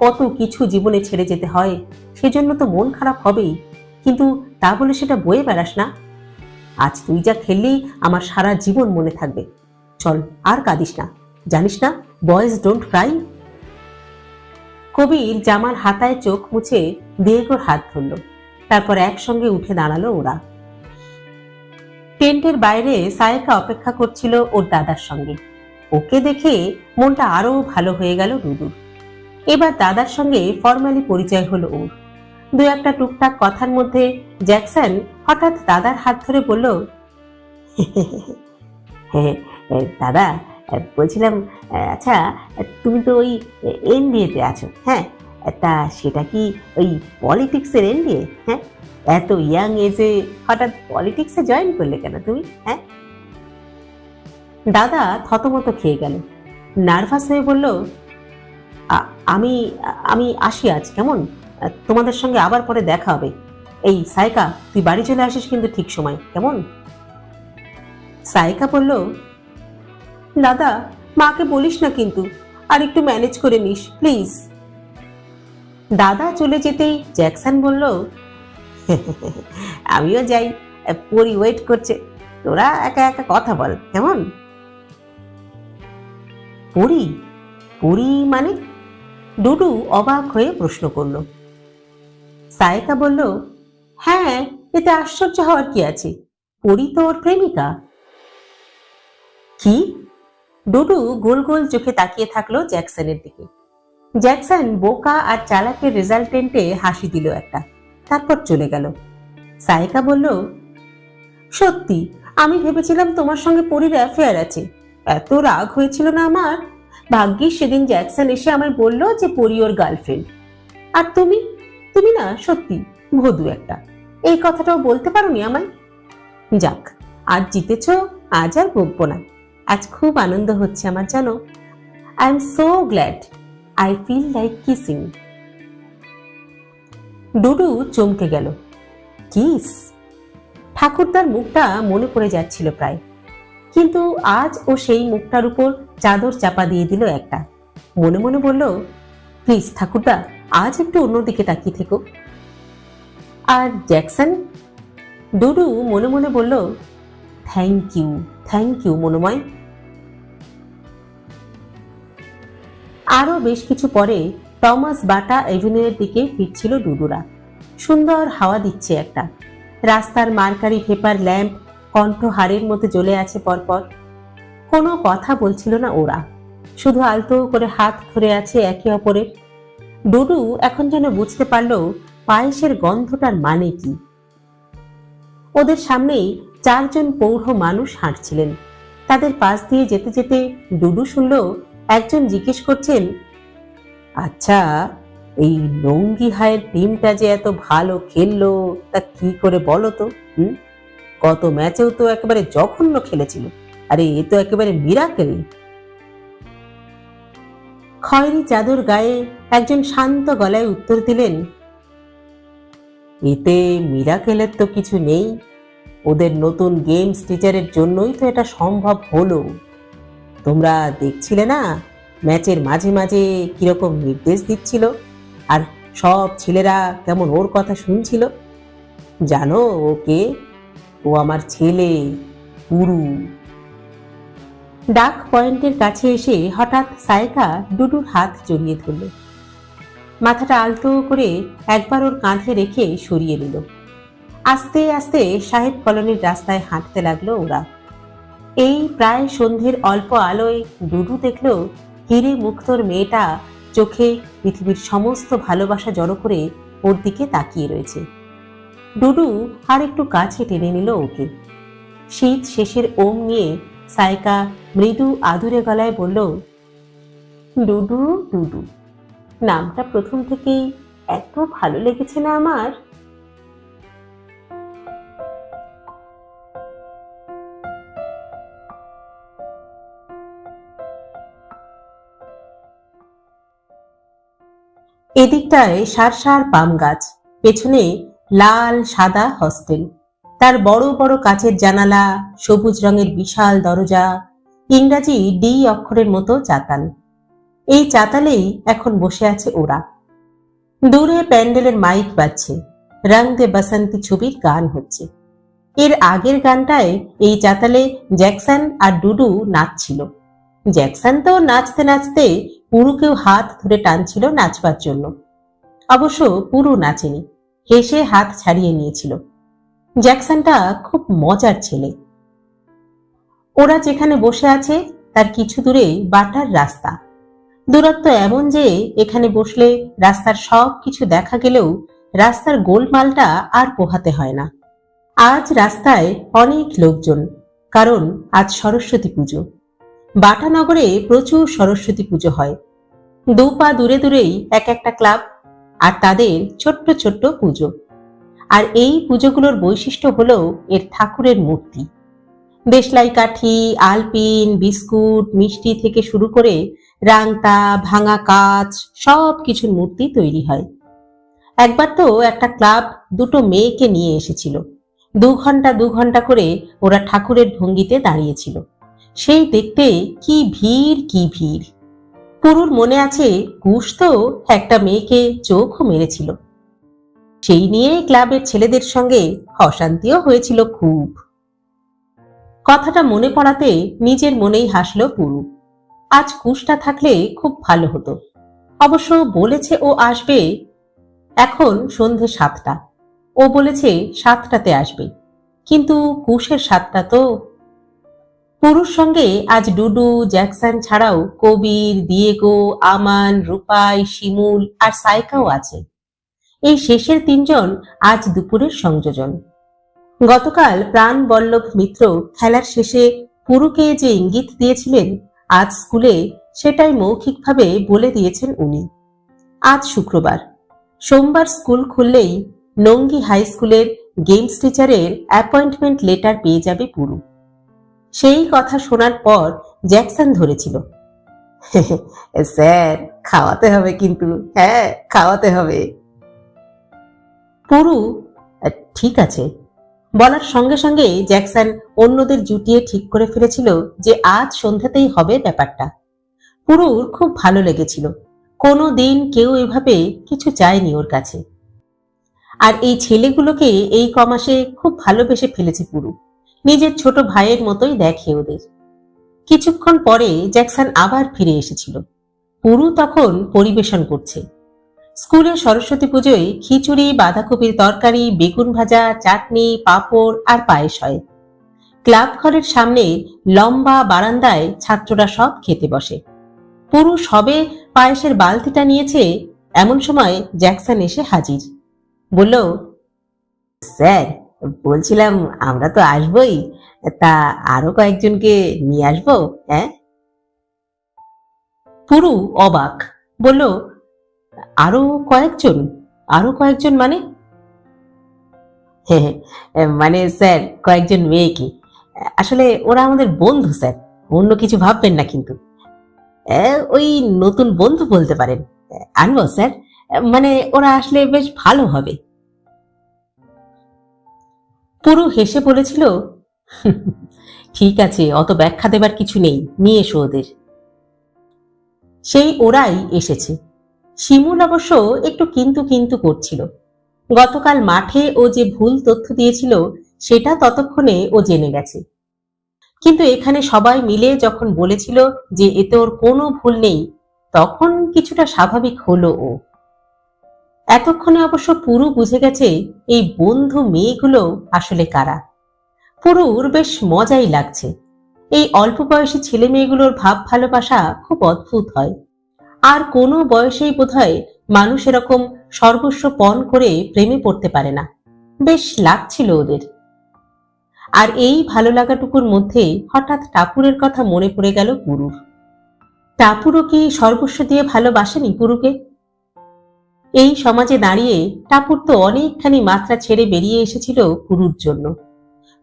কত কিছু জীবনে ছেড়ে যেতে হয়, সেজন্য তো মন খারাপ হবেই, কিন্তু তা বলে সেটা বয়ে বেড়াস না। আজ তুই যা খেললি আমার সারা জীবন মনে থাকবে। চল, আর কাঁদিস না। জানিস না, বয়েজ ডোন্ট ক্রাই। কবির জামার হাতায় চোখ মুছে দিয়েগোর হাত ধরল। তারপর একসঙ্গে উঠে দাঁড়ালো ওরা। টেন্টের বাইরে সায়েকা অপেক্ষা করছিল ওর দাদার সঙ্গে। ওকে দেখে মনটা আরো ভালো হয়ে গেল ডুডুর। এবার দাদার সঙ্গে ফর্মালি পরিচয় হলো ওর। দু একটা টুকটাক কথার মধ্যে জ্যাকসন হঠাৎ দাদার হাত ধরে বলল, দাদা, বলছিলাম, আচ্ছা তুমি তো ওই এনবিএতে আছো, হ্যাঁ, তা সেটা কি ওই পলিটিক্সের এনডিএ? হ্যাঁ, এত ইয়াং এজে হঠাৎ পলিটিক্সে জয়েন করলে কেন তুমি? হ্যাঁ, দাদা থতমত খেয়ে গেল, নার্ভাস হয়ে বলল, আমি আমি আসি আজ, কেমন? তোমাদের সঙ্গে আবার পরে দেখা হবে। এই সাইকা, তুই বাড়ি চলে আসিস কিন্তু ঠিক সময়, কেমন? সাইকা বলল, দাদা মাকে বলিস না কিন্তু, আর একটু ম্যানেজ করে নিস প্লিজ। দাদা চলে যেতেই জ্যাকসন বলল, আমিও যাই, পরি ওয়েট করছে, তোরা একা একা কথা বল, কেমন? পরি? পরি মানে? ডুডু অবাক হয়ে প্রশ্ন করল। সায়কা বলল, হ্যাঁ, এতে আশ্চর্য হওয়ার কি আছে, পরি তো ওর প্রেমিকা। কি? ডুডু গোল গোল চোখে তাকিয়ে থাকলো জ্যাকসনের দিকে। জ্যাকসন বোকা আর চালাকের রেজাল্টেন্টে হাসি দিল একটা, তারপর চলে গেল। সায়কা বলল, সত্যি আমি ভেবেছিলাম তোমার সঙ্গে পরির অ্যাফেয়ার আছে, এত রাগ হয়েছিল না আমার। ভাগ্যিস সেদিন জ্যাকসন এসে আমায় বলল যে পরি ওর গার্লফ্রেন্ড। আর তুমি, তুমি না সত্যি ভদু একটা, এই কথাটাও বলতে পারোনি আমায়। যাক, আজ জিতেছ, আজ আর বকবো না। আজ খুব আনন্দ হচ্ছে আমার, জানো। I am so glad, I feel like kissing. ডুডু চমকে গেল। কিস? ঠাকুরদার মুখটা মনে পড়ে যাচ্ছিল প্রায়, কিন্তু আজ ও সেই মুখটার উপর চাদর চাপা দিয়ে দিল একটা। মনে মনে বলল, প্লিজ ঠাকুরদা, আজ একটু অন্যদিকে তাকিয়ে থেকো। আর জ্যাকসন? ডুডু মনে মনে বলল, থ্যাংক ইউ মনোময়। আরো বেশ কিছু পরে টমাস বাটা এভিনিউয়ের দিকে ফিরছিল ডুডুরা। সুন্দর হাওয়া দিচ্ছে একটা, রাস্তার মার্কারি পেপার ল্যাম্প কণ্ঠহারের মতো জ্বলে আছে পরপর। কোনো কথা বলছিল না ওরা, শুধু আলতো করে হাত ধরে আছে একে অপরের। ডুডু এখন যেন বুঝতে পারল পায়েসের গন্ধটার মানে কি। ওদের সামনেই 4 জন পৌঢ় মানুষ হাঁটছিলেন। তাদের পাশ দিয়ে যেতে যেতে ডুডু শুনল একজন জিজ্ঞেস করছেন, আচ্ছা, এই লঙ্গি হায়ের টিমটা যে এত ভালো খেললো তা কি করে বলো তো? গত ম্যাচেও তো একেবারে জঘন্য খেলেছিল, আরে এ তো একেবারে মিরাকেল। খয়েরি চাদর গায়ে একজন শান্ত গলায় উত্তর দিলেন, এতে মিরাকেলের তো কিছু নেই, ওদের নতুন গেমস টিচারের জন্যই তো এটা সম্ভব হলো। তোমরা দেখছিলে না ম্যাচের মাঝে মাঝে কিরকম নির্দেশ দিচ্ছিল, আর সব ছেলেরা কেমন ওর কথা শুনছিল। জানো ওকে? ও আমার ছেলে পুরু। ডাক পয়েন্টের কাছে এসে হঠাৎ সায়কা ডুডুর হাত জড়িয়ে ধরল, মাথাটা আলতো করে একবার ওর কাঁধে রেখে সরিয়ে নিল। আস্তে আস্তে সাহেব কলোনির রাস্তায় হাঁটতে লাগলো ওরা। এই প্রায় সন্ধ্যের অল্প আলোয় ডুডু দেখল হিরে মুক্তোর মেয়েটা চোখে পৃথিবীর সমস্ত ভালোবাসা জড়ো করে ওর দিকে তাকিয়ে রয়েছে। ডুডু আর একটু কাছে টেনে নিল ওকে। শীত শেষের ওম নিয়ে সায়কা মৃদু আদুরে গলায় বলল, ডুডু ডুডু, নামটা প্রথম থেকেই এত ভালো লেগেছে না আমার। এদিকটায় সার সার পাম গাছ, পেছনে লাল সাদা হস্টেল, তার বড় বড় কাচের জানালা, সবুজ রঙের বিশাল দরজা, ইংরাজি ডি অক্ষরের মতো চাতাল। এই চাতালেই এখন বসে আছে ওরা। দূরে প্যান্ডেলের মাইক বাজছে, রং দে বসন্তি ছবির গান হচ্ছে। এর আগের গানটায় এই চাতালে জ্যাকসন আর ডুডু নাচছিল। জ্যাকসন তো নাচতে নাচতে পুরুকেও হাত ধরে টানছিল নাচবার জন্য। অবশ্য পুরু নাচেনি, হেসে হাত ছাড়িয়ে নিয়েছিল। জ্যাকসনটা খুব মজার ছেলে। ওরা যেখানে বসে আছে তার কিছু দূরে বাটার রাস্তা। দূরত্ব এমন যে এখানে বসলে রাস্তার সব কিছু দেখা গেলেও রাস্তার গোলমালটা আর পোহাতে হয় না। আজ রাস্তায় অনেক লোকজন, কারণ আজ সরস্বতী পুজো। বাটানগরে প্রচুর সরস্বতী পুজো হয়। 2 পা দূরে দূরেই এক একটা ক্লাব আর তাদের ছোট্ট ছোট্ট পুজো। আর এই পুজোগুলোর বৈশিষ্ট্য হলো এর ঠাকুরের মূর্তি। দেশলাই কাঠি, আলপিন, বিস্কুট, মিষ্টি থেকে শুরু করে রাংতা, ভাঙা কাঁচ সব কিছুর মূর্তি তৈরি হয়। একবার তো একটা ক্লাব দুটো মেয়েকে নিয়ে এসেছিল। 2 ঘন্টা করে ওরা ঠাকুরের ভঙ্গিতে দাঁড়িয়েছিল। সেই দেখতে কি ভিড় কি ভিড়। পুরুর মনে আছে কুশ তো একটা মেয়েকে চোখও মেরেছিল। সেই নিয়ে ক্লাবের ছেলেদের সঙ্গে অশান্তিও হয়েছিল খুব। কথাটা মনে পড়াতে নিজের মনেই হাসল পুরু। আজ কুশটা থাকলে খুব ভালো হতো। অবশ্য বলেছে ও আসবে এখন সন্ধে 7টা। ও বলেছে 7টাতে আসবে, কিন্তু কুশের 7টা তো। পুরুর সঙ্গে আজ ডুডু, জ্যাকসন ছাড়াও কবির, দিয়েগো, আমান, রূপাই, শিমুল আর সাইকাও আছে। এই শেষের 3জন আজ দুপুরের সংযোজন। গতকাল প্রাণ বল্লভ মিত্র খেলার শেষে পুরুকে যে ইঙ্গিত দিয়েছিলেন আজ স্কুলে, সেটাই মৌখিকভাবে বলে দিয়েছেন উনি। আজ শুক্রবার, সোমবার স্কুল খুললেই নঙ্গি হাই স্কুলের গেমস টিচারের অ্যাপয়েন্টমেন্ট লেটার পেয়ে যাবে পুরু। সেই কথা শোনার পর জ্যাকসন ধরেছিল, স্যার খাওয়াতে হবে কিন্তু, হ্যাঁ খাওয়াতে হবে। পুরু ঠিক আছে বলার সঙ্গে সঙ্গে জ্যাকসন অন্যদের জুটিয়ে ঠিক করে ফেলেছিল যে আজ সন্ধ্যাতেই হবে ব্যাপারটা। পুরুর খুব ভালো লেগেছিল। কোনো দিন কেউ এভাবে কিছু চায়নি ওর কাছে। আর এই ছেলেগুলোকে এই কমাসে খুব ভালোবেসে ফেলেছে পুরু। নিজের ছোট ভাইয়ের মতোই দেখে ওদের। কিছুক্ষণ পরে জ্যাকসন আবার ফিরে এসেছিল। পুরু তখন পরিবেশন করছে। স্কুলে সরস্বতী পুজোয় খিচুড়ি, বাঁধাকপির তরকারি, বেগুন ভাজা, চাটনি, পাঁপড় আর পায়েস হয়। ক্লাব ঘরের সামনে লম্বা বারান্দায় ছাত্ররা সব খেতে বসে। পুরু সবে পায়েসের বালতিটা নিয়েছে, এমন সময় জ্যাকসন এসে হাজির। বলল, স্যার বলছিলাম আমরা তো আসবই, তা আরো কয়েকজনকে নিয়ে আসবো? হ্যাঁ। পুরু অবাক, বলল, আরো কয়েকজন? আরো কয়েকজন মানে? মানে স্যার কয়েকজন মেয়েকে। আসলে ওরা আমাদের বন্ধু স্যার, অন্য কিছু ভাববেন না কিন্তু। ওই নতুন বন্ধু বলতে পারেন। আনবো স্যার, মানে ওরা আসলে বেশ ভালো হবে। পুরু হেসে বলেছিল, ঠিক আছে, অত ব্যাখ্যা দেবার কিছু নেই, নিয়ে এসো ওদের। সেই ওরাই এসেছে। শিমুল অবশ্য একটু কিন্তু কিন্তু করছিল। গতকাল মাঠে ও যে ভুল তথ্য দিয়েছিল সেটা ততক্ষণে ও জেনে গেছে। কিন্তু এখানে সবাই মিলে যখন বলেছিল যে এতে ওর কোনো ভুল নেই, তখন কিছুটা স্বাভাবিক হলো ও। এতক্ষণে অবশ্য পুরু বুঝে গেছে এই বন্ধু মেয়েগুলো আসলে কারা। পুরুর বেশ মজাই লাগছে। এই অল্প বয়সী ছেলে মেয়েগুলোর ভাব ভালোবাসা খুব অদ্ভুত হয়। আর কোনো বয়সেই বোধহয় মানুষ এরকম সর্বস্ব পণ করে প্রেমে পড়তে পারে না। বেশ লাগছিল ওদের। আর এই ভালো লাগাটুকুর মধ্যে হঠাৎ টাপুরের কথা মনে পড়ে গেল পুরুর। টাপুরও কি সর্বস্ব দিয়ে ভালোবাসেনি পুরুকে? এই সমাজে দাঁড়িয়ে টাপুর তো অনেকখানি মাত্রা ছেড়ে বেরিয়ে এসেছিল পুরুর জন্য।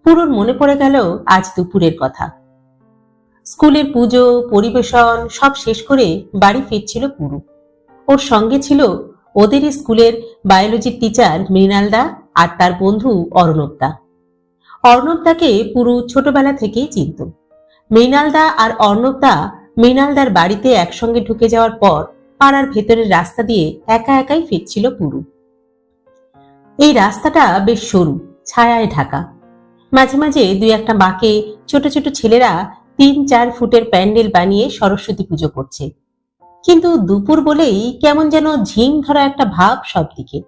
পুরুর মনে পড়ে গেল আজ দুপুরের কথা। স্কুলের পুজো, পরিবেশন সব শেষ করে বাড়ি ফিরছিল পুরু। ওর সঙ্গে ছিল ওদের স্কুলের বায়োলজির টিচার মৃণালদা আর তার বন্ধু অর্ণবদা। অর্ণবদাকে পুরু ছোটবেলা থেকেই চিনত। মৃণালদা আর অর্ণবদা মৃণালদার বাড়িতে একসঙ্গে ঢুকে যাওয়ার পর পাড়ার ভেতরের রাস্তা দিয়ে একা একাই ফিরছিল পুরু। এই রাস্তাটা বেশ সরু, ছায়ায় ঢাকা। মাঝে মাঝে 2-1 বাঁকে ছোট ছোট ছেলেরা 3-4 ফুটের প্যান্ডেল বানিয়ে সরস্বতী পুজো করছে। কিন্তু দুপুর বলেই কেমন যেন ঝিম ধরা একটা ভাব সব দিকে।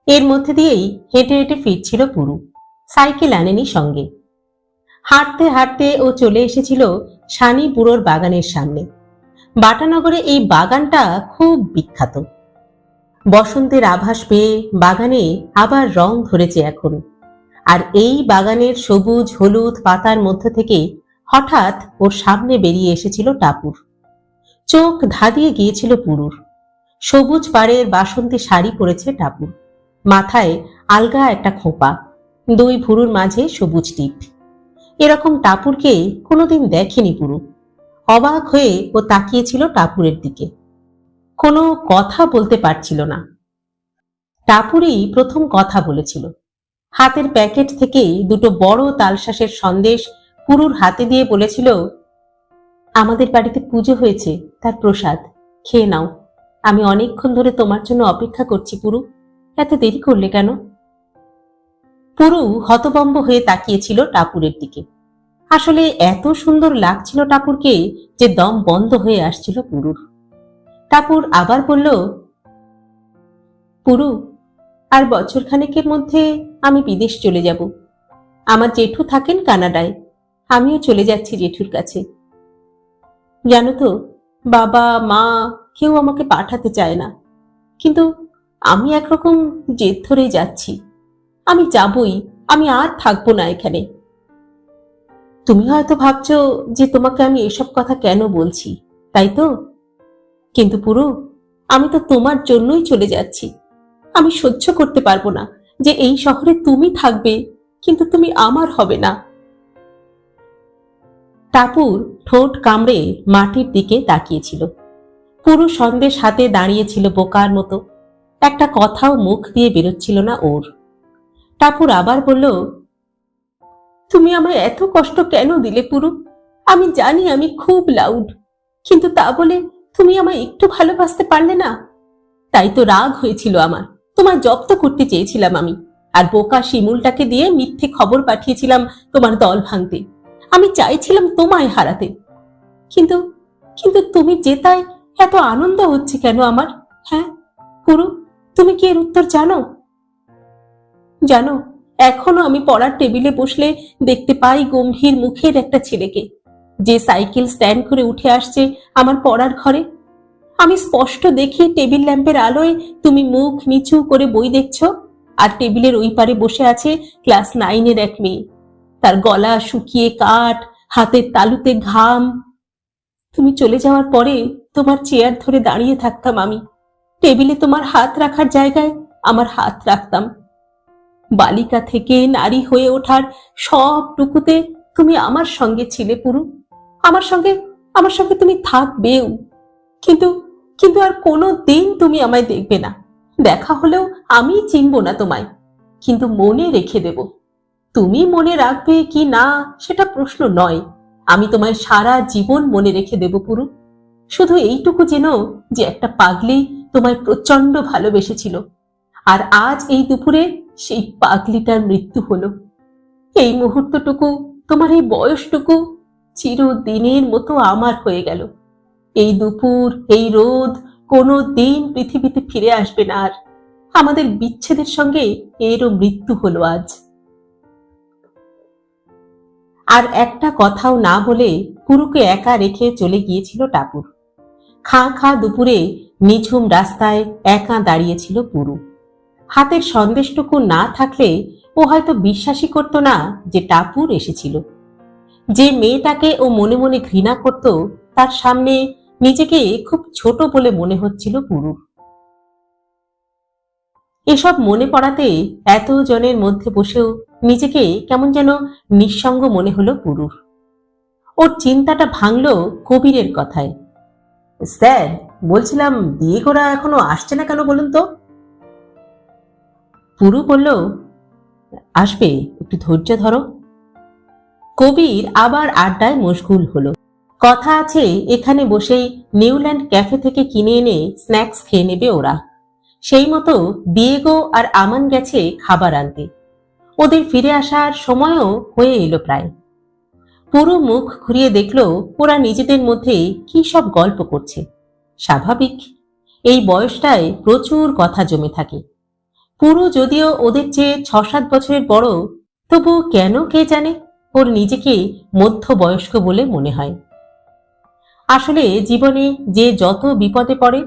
এর মধ্যে দিয়েই হেঁটে হেঁটে ফিরছিল পুরু। সাইকেল আনেনি সঙ্গে। হাঁটতে হাঁটতে ও চলে এসেছিল সানি বুড়োর বাগানের সামনে। বাটানগরে এই বাগানটা খুব বিখ্যাত। বসন্তের আভাস পেয়ে বাগানে আবার রং ধরেছে এখন। আর এই বাগানের সবুজ হলুদ পাতার মধ্য থেকে হঠাৎ ওর সামনে বেরিয়ে এসেছিল টাপুর। চোখ ধাঁধিয়ে গিয়েছিল পুরুর। সবুজ পাড়ের বাসন্তী শাড়ি পরেছে টাপুর, মাথায় আলগা একটা খোঁপা, দুই ভুরুর মাঝে সবুজ টিপ। এরকম টাপুরকে কোনোদিন দেখেনি পুরু। অবাক হয়ে ও তাকিয়েছিল টাপুরের দিকে, কোনো কথা বলতে পারছিল না। টাপুরই প্রথম কথা বলেছিল। হাতের প্যাকেট থেকে দুটো বড় তালশাঁসের সন্দেশ পুরুর হাতে দিয়ে বলেছিল, আমাদের বাড়িতে পুজো হয়েছে, তার প্রসাদ খেয়ে নাও। আমি অনেকক্ষণ ধরে তোমার জন্য অপেক্ষা করছি পুরু, এত দেরি করলে কেন? পুরু হতভম্ব হয়ে তাকিয়েছিল টাপুরের দিকে। আসলে এত সুন্দর লাগছিল টাপুরকে যে দম বন্ধ হয়ে আসছিল পুরুর। টাপুর আবার বলল, পুরু, আর বছরখানেকের মধ্যে আমি বিদেশ চলে যাব। আমার জেঠু থাকেন কানাডায়, আমিও চলে যাচ্ছি জেঠুর কাছে। জানো তো, বাবা মা কেউ আমাকে পাঠাতে চায় না, কিন্তু আমি একরকম জেদ ধরেই যাচ্ছি। আমি যাবই, আমি আর থাকবো না এখানে। তুমি হয়তো ভাবছো যে তোমাকে আমি এসব কথা কেন বলছি, তাই তো? কিন্তু পুরু, আমি তো তোমার জন্যই চলে যাচ্ছি। আমি সহ্য করতে পারবো না যে এই শহরে তুমি থাকবে কিন্তু তুমি আমার হবে না। টাপুর ঠোঁট কামড়ে মাটির দিকে তাকিয়েছিল। পুরু সন্দেশ হাতে দাঁড়িয়েছিল বোকার মতো, একটা কথাও মুখ দিয়ে বেরোচ্ছিল না ওর। টাপুর আবার বলল, তুমি আমায় এত কষ্ট কেন দিলে পুরু? আমি জানি আমি খুব লাউড, কিন্তু তা বলে তুমি আমায় একটু ভালোবাসতে পারলে না। তাই তো রাগ হয়েছিল আমার, তোমায় জব্দ করতে চেয়েছিলাম আমি, আর বোকা শিমুলটাকে দিয়ে মিথ্যে খবর পাঠিয়েছিলাম তোমার দল ভাঙতে। আমি চাইছিলাম তোমায় হারাতে, কিন্তু কিন্তু তুমি জেতায় এত আনন্দ হচ্ছে কেন আমার? হ্যাঁ পুরু, তুমি কি এর উত্তর জানো? জানো, এখনো আমি পড়ার টেবিলে বসলে দেখতে পাই গম্ভীর মুখের একটা ছেলেকে, যে সাইকেল স্ট্যান্ড করে উঠে আসছে আমার পড়ার ঘরে। আমি স্পষ্ট দেখি টেবিল ল্যাম্পের আলোয় তুমি মুখ নিচু করে বই দেখছো, আর টেবিলের ওই পারে বসে আছে ক্লাস 9-এর এক মেয়ে, তার গলা শুকিয়ে কাঠ, হাতের তালুতে ঘাম। তুমি চলে যাওয়ার পরে তোমার চেয়ার ধরে দাঁড়িয়ে থাকতাম আমি, টেবিলে তোমার হাত রাখার জায়গায় আমার হাত রাখতাম। বালিকা থেকে নারী হয়ে ওঠার সবটুকুতে তুমি আমার সঙ্গে ছিলে পুরু, আমার সঙ্গে তুমি থাকবেও। কিন্তু কিন্তু আর কোনো দিন তুমি আমায় দেখবে না, দেখা হলেও আমি চিনব না তোমায়, কিন্তু মনে রেখে দেব। তুমি মনে রাখবে কি না সেটা প্রশ্ন নয়, আমি তোমায় সারা জীবন মনে রেখে দেব পুরু। শুধু এইটুকু জেনো যে একটা পাগলি তোমায় প্রচন্ড ভালোবেসেছিল, আর আজ এই দুপুরে সেই পাগলিটার মৃত্যু হলো। এই মুহূর্তটুকু, তোমার এই বয়সটুকু চিরদিনের মতো আমার হয়ে গেল। এই দুপুর, এই রোদ কোনো দিন পৃথিবীতে ফিরে আসবে না আর। আমাদের বিচ্ছেদের সঙ্গে এরও মৃত্যু হলো আজ। আর একটা কথাও না বলে পুরুকে একা রেখে চলে গিয়েছিল টাপুর। খাঁ খাঁ দুপুরে নিঝুম রাস্তায় একা দাঁড়িয়েছিল পুরু। হাতের সন্দেশটুকু না থাকলে ও হয়তো বিশ্বাসই করতো না যে টাপুর এসেছিল। যে মেয়েটাকে ও মনে মনে ঘৃণা করত, তার সামনে নিজেকে খুব ছোট বলে মনে হচ্ছিল পুরুর। এসব মনে পড়াতে এত জনের মধ্যে বসেও নিজেকে কেমন যেন নিঃসঙ্গ মনে হলো পুরুর। ওর চিন্তাটা ভাঙল কবিরের কথায়। স্যার, বলছিলাম দিয়েগোরা এখনো আসছে না কেন বলুন তো? পুরু বলল, আসবে, একটু ধৈর্য ধরো। কবির আবার আড্ডায় মশগুল হলো। কথা আছে এখানে বসেই নিউল্যান্ড ক্যাফে থেকে কিনে এনে স্ন্যাক্স খেয়ে নেবে ওরা। সেই মতো দিয়েগো আর আমান গেছে খাবার আনতে। ওদের ফিরে আসার সময়ও হয়ে এলো প্রায়। পুরো মুখ ঘুরিয়ে দেখলো ওরা নিজেদের মধ্যে কি সব গল্প করছে। স্বাভাবিক, এই বয়সটায় প্রচুর কথা জমে থাকে। পুরো যদিও ওদের চেয়ে 6-7 বছরের বড়, তবু কেন কে জানে ওর নিজেকে মধ্যবয়স্ক বলে মনে হয়। আসলে জীবনে যে যত বিপদে পড়ে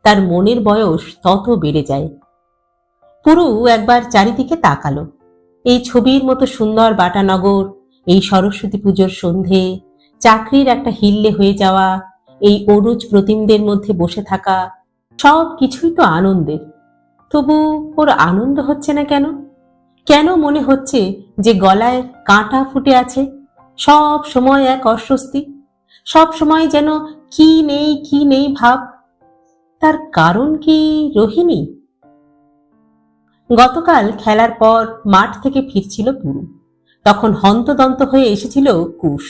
তার মনের বয়স তত বেড়ে যায়। পুরু একবার চারিদিকে তাকালো। এই ছবির মতো সুন্দর বাটানগর, এই সরস্বতী পুজোর সন্ধে, চাকরির একটা হিল্লে হয়ে যাওয়া, এই অরুজ প্রতিমদের মধ্যে বসে থাকা, সব কিছুই তো আনন্দের, তবু ওর আনন্দ হচ্ছে না কেন? কেন মনে হচ্ছে যে গলায় কাঁটা ফুটে আছে? সব সময় এক অস্বস্তি, সব সময় যেন কি নেই ভাব। তার কারণ কি রোহিণী? গতকাল খেলার পর মাঠ থেকে ফিরছিল পুরু। তখন হন্তদন্ত হয়ে এসেছিল কুশ।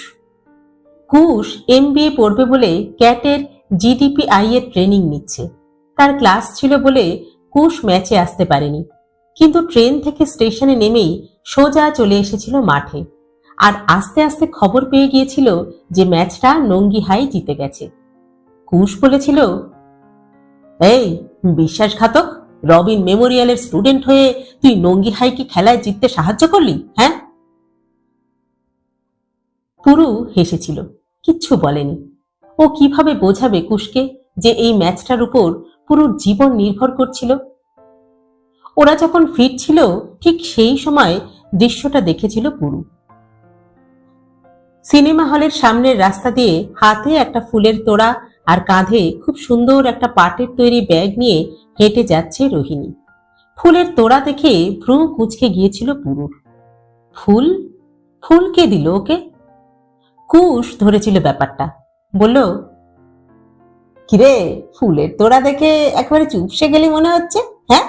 কুশ এমবিএ পড়বে বলে ক্যাটের জিডিপিআই এর ট্রেনিং নিচ্ছে। তার ক্লাস ছিল বলে কুশ ম্যাচে আসতে পারেনি, কিন্তু ট্রেন থেকে স্টেশনে নেমেই সোজা চলে এসেছিল মাঠে। আর আস্তে আস্তে খবর পেয়ে গিয়েছিল যে ম্যাচটা নঙ্গিহাই জিতে গেছে। কুশ বলেছিল, এই বিশ্বাসঘাতক, রবিন মেমোরিয়ালের স্টুডেন্ট হয়ে তুই নঙ্গিহাইকে খেলায় জিততে সাহায্য করলি, হ্যাঁ? পুরু হেসেছিল, কিচ্ছু বলেনি। ও কিভাবে বোঝাবে কুশকে যে এই ম্যাচটার উপর পুরুর জীবন নির্ভর করছিল? ওরা যখন ফিরছিল ঠিক সেই সময় দৃশ্যটা দেখেছিল পুরু। সিনেমা হলের সামনের রাস্তা দিয়ে হাতে একটা ফুলের তোড়া আর কাঁধে খুব সুন্দর একটা পাটের তৈরি ব্যাগ নিয়ে হেঁটে যাচ্ছে রোহিণী। ফুলের তোড়া দেখে ভ্রু কুঁচকে গিয়েছিল পুরুর। ফুল? ফুল কে দিল ওকে? কুশ ধরেছিল ব্যাপারটা, বলল, কিরে, ফুলের তোড়া দেখে একেবারে চুপসে গেলি মনে হচ্ছে, হ্যাঁ?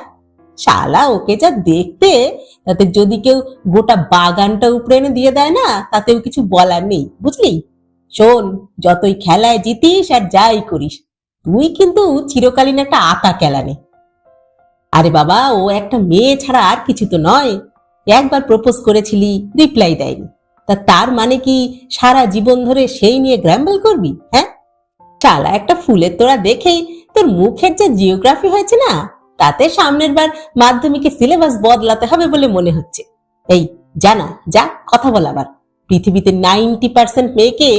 শালা ওকে যা দেখতে, তাতে যদি কেউ গোটা বাগানটা উপড়ে এনে দিয়ে দেয় না, তাতেও কিছু বলার নেই, বুঝলি? শোন, যতই খেলায় জিতিস আর যাই করিস, তুই কিন্তু চিরকালীন একটা আতা কেলানে। আরে বাবা, ও একটা মেয়ে ছাড়া আর কিছু তো নয়। একবার প্রপোজ করেছিলি, রিপ্লাই দেয়নি, তার মানে কি সারা জীবন ধরে সেই নিয়ে গ্র্যাম্বল করবি, হ্যাঁ? শালা একটা ফুলের তোড়া দেখেই তোর মুখের যে জিওগ্রাফি হয়েছে না, তাতে সামনের বার মাধ্যমিকে সিলেবাস বদলাতে হবে বলে মনে হচ্ছে। এই জানা যা, কথা বল আবার। পৃথিবীতে 90% মেয়েকে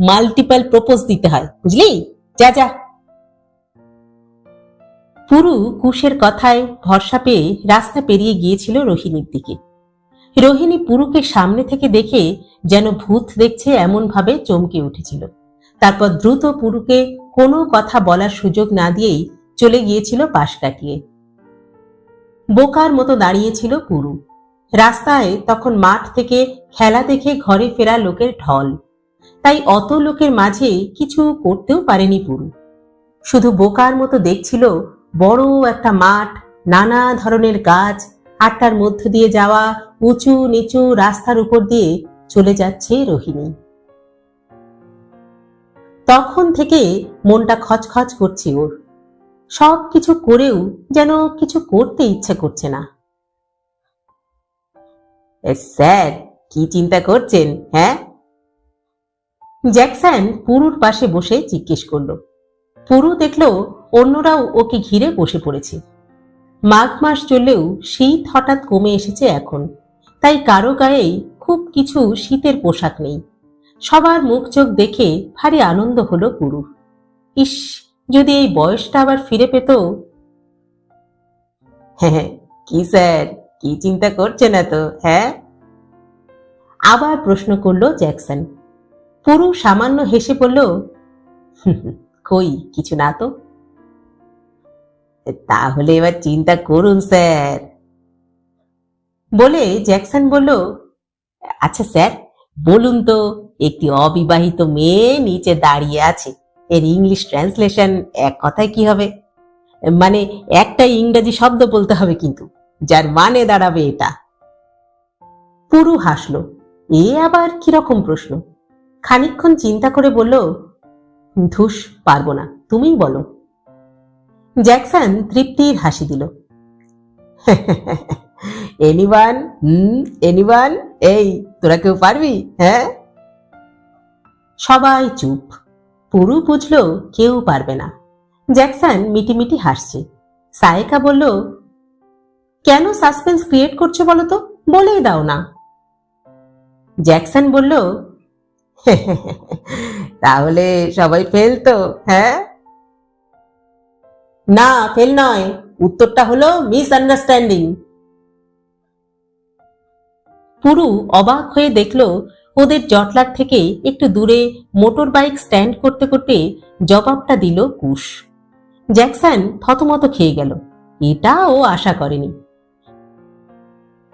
মাল্টিপল প্রপোজ দিতে হয়, বুঝলি? যা যা। পুরু কুশের কথায় ভরসা পেয়ে রাস্তা পেরিয়ে গিয়েছিল রোহিণীর দিকে। রোহিণী পুরুকে সামনে থেকে দেখে যেন ভূত দেখছে এমন ভাবে চমকে উঠেছিল। তারপর দ্রুত পুরুকে কোনো কথা বলার সুযোগ না দিয়েই চলে গিয়েছিল পাশ কাটিয়ে। বোকার মতো দাঁড়িয়েছিল পুরু। রাস্তায় তখন মাঠ থেকে খেলা দেখে ঘরে ফেরা লোকের ঢল, তাই অত লোকের মাঝে কিছু করতেও পারেনি পুরু। শুধু বোকার মতো দেখছিল বড় একটা মাঠ, নানা ধরনের গাছ, আর তার মধ্য দিয়ে যাওয়া উঁচু নিচু রাস্তার উপর দিয়ে চলে যাচ্ছে রোহিণী। তখন থেকে মনটা খচখচ করছে ওর। সব কিছু করেও যেন কিছু করতে ইচ্ছে করছে না। স্যার, কি চিন্তা করছেন, হ্যাঁ? জ্যাকসন পুরুর পাশে বসে জিজ্ঞেস করলো। পুরু দেখলো অন্যরাও ওকে ঘিরে বসে পড়েছে। মাঘ মাস চললেও শীত হঠাৎ কমে এসেছে এখন, তাই কারো গায়েই খুব কিছু শীতের পোশাক নেই। সবার মুখ চোখ দেখে ভারী আনন্দ হলো পুরুর। ইস, যদি এই বয়সটা আবার ফিরে পেত। হ্যাঁ, কি স্যার, কি চিন্তা করছেন এত, হ্যাঁ? আবার প্রশ্ন করলো জ্যাকসন। পুরু সামান্য হেসে বলল, কই কিছু না তো। তাহলে এবার চিন্তা করুন স্যার, বলে জ্যাকসন বলল, আচ্ছা স্যার, বলুন তো, একটি অবিবাহিত মেয়ে নিচে দাঁড়িয়ে আছে, এর ইংলিশ ট্রান্সলেশন এক কথায় কি হবে? মানে একটা ইংরেজি শব্দ বলতে হবে কিন্তু, যার মানে দাঁড়াবে এটা। পুরু হাসলো। এ আবার কিরকম প্রশ্ন? খানিকক্ষণ চিন্তা করে বলল, ধুস, পারবো না, তুমিই বলো। জ্যাকসন তৃপ্তির হাসি দিল। এনিওয়ান? এনিওয়ান? এই, তোরা কেউ পারবি, হ্যাঁ? সবাই চুপ। পুরু বুঝলো কেউ পারবে না। জ্যাকসন মিটিমিটি হাসছে। সায়েকা বলল, কেন সাসপেন্স ক্রিয়েট করছো বলো তো, বলেই দাও না। জ্যাকসন বলল, তাহলে সবাই ফেল তো, হ্যাঁ? না, ফেল নয়, উত্তরটা হলো মিসআন্ডারস্ট্যান্ডিং। পুরু অবাক হয়ে দেখলো ওদের জটলার থেকে একটু দূরে মোটর বাইক স্ট্যান্ড করতে করতে জবাবটা দিল কুশ। জ্যাকসন থতমত খেয়ে গেল, এটা ও আশা করেনি।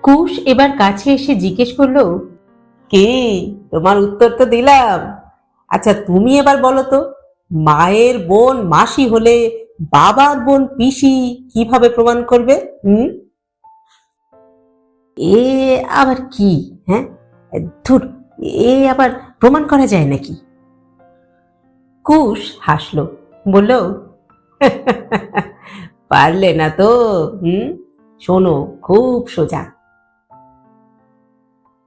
কুশ এবার কাছে এসে জিজ্ঞেস করলো, কে? তোমার উত্তর তো দিলাম। আচ্ছা তুমি এবার বলো তো, মায়ের বোন মাসি হলে বাবার বোন পিসি কিভাবে প্রমাণ করবে? এ আবার কি? হ্যাঁ, ধুর, এ আবার প্রমাণ করা যায় নাকি? কুশ হাসলো, বলল, পারলে না তো? শোনো, খুব সোজা।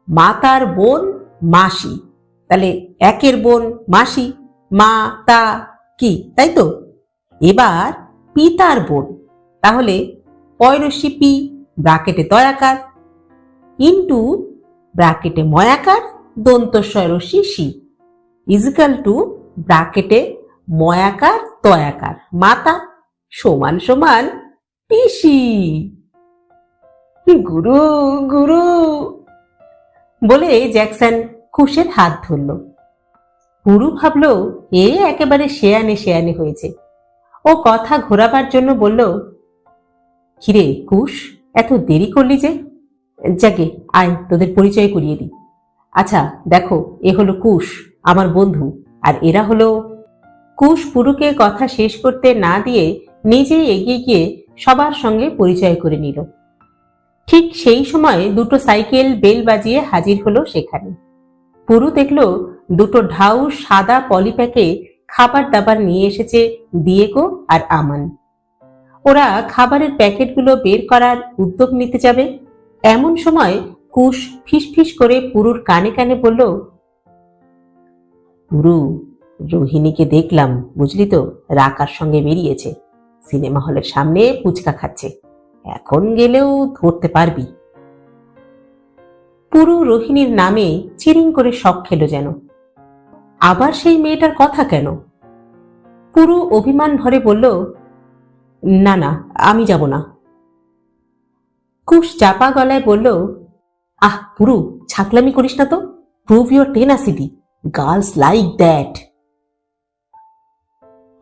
মাতার বোন মাসি, তাহলে একের বোন মাসি, মা তা কি, তাই তো? এবার পিতার বোন, তাহলে পয়রসি পি ব্রাকেটে তয়াকার ইন্টু ব্রাকেটে ময়াকার দন্তস্বরসি সি ইজিক্যাল টু ব্রাকেটে ময়াকার তয়াকার মাতা সমান সমান পিসি। গুরু গুরু বলে জ্যাকসন কুশের হাত ধরল। পুরু ভাবল এ একেবারে শেয়ানে শেয়ানে হয়েছে। ও কথা ঘোরাবার জন্য বলল, কিরে কুশ, এত দেরি করলি যে? যাকে আয়, তোদের পরিচয় করিয়ে দিই। আচ্ছা দেখো, এ হলো কুশ, আমার বন্ধু, আর এরা হলো। কুশ পুরুকে কথা শেষ করতে না দিয়ে নিজেই এগিয়ে গিয়ে সবার সঙ্গে পরিচয় করে নিল। ঠিক সেই সময় দুটো সাইকেল বেল বাজিয়ে হাজির হলো সেখানে। পুরু দেখল দুটো ঢাউ সাদা পলিপ্যাকে খাবার দাবার নিয়ে এসেছে দিয়েগো আর আমান। ওরা খাবারের প্যাকেটগুলো বের করার উদ্যোগ নিতে যাবে, এমন সময় কুশ ফিসফিস করে পুরুর কানে কানে বলল, পুরু, রোহিণীকে দেখলাম, বুঝলি তো, রাকার সঙ্গে বেরিয়েছে, সিনেমা হলের সামনে ফুচকা খাচ্ছে, এখন গেলেও ধরতে পারবি। পুরু রোহিণীর নামে চিরিং করে শক খেল যেন। আবার সেই মেয়েটার কথা কেন? পুরু অভিমান ভরে বলল, না না, আমি যাব না। কুশ চাপা গলায় বলল, আহ পুরু, ছাকলামি করিস না তো, prove your tenacity, girls like that.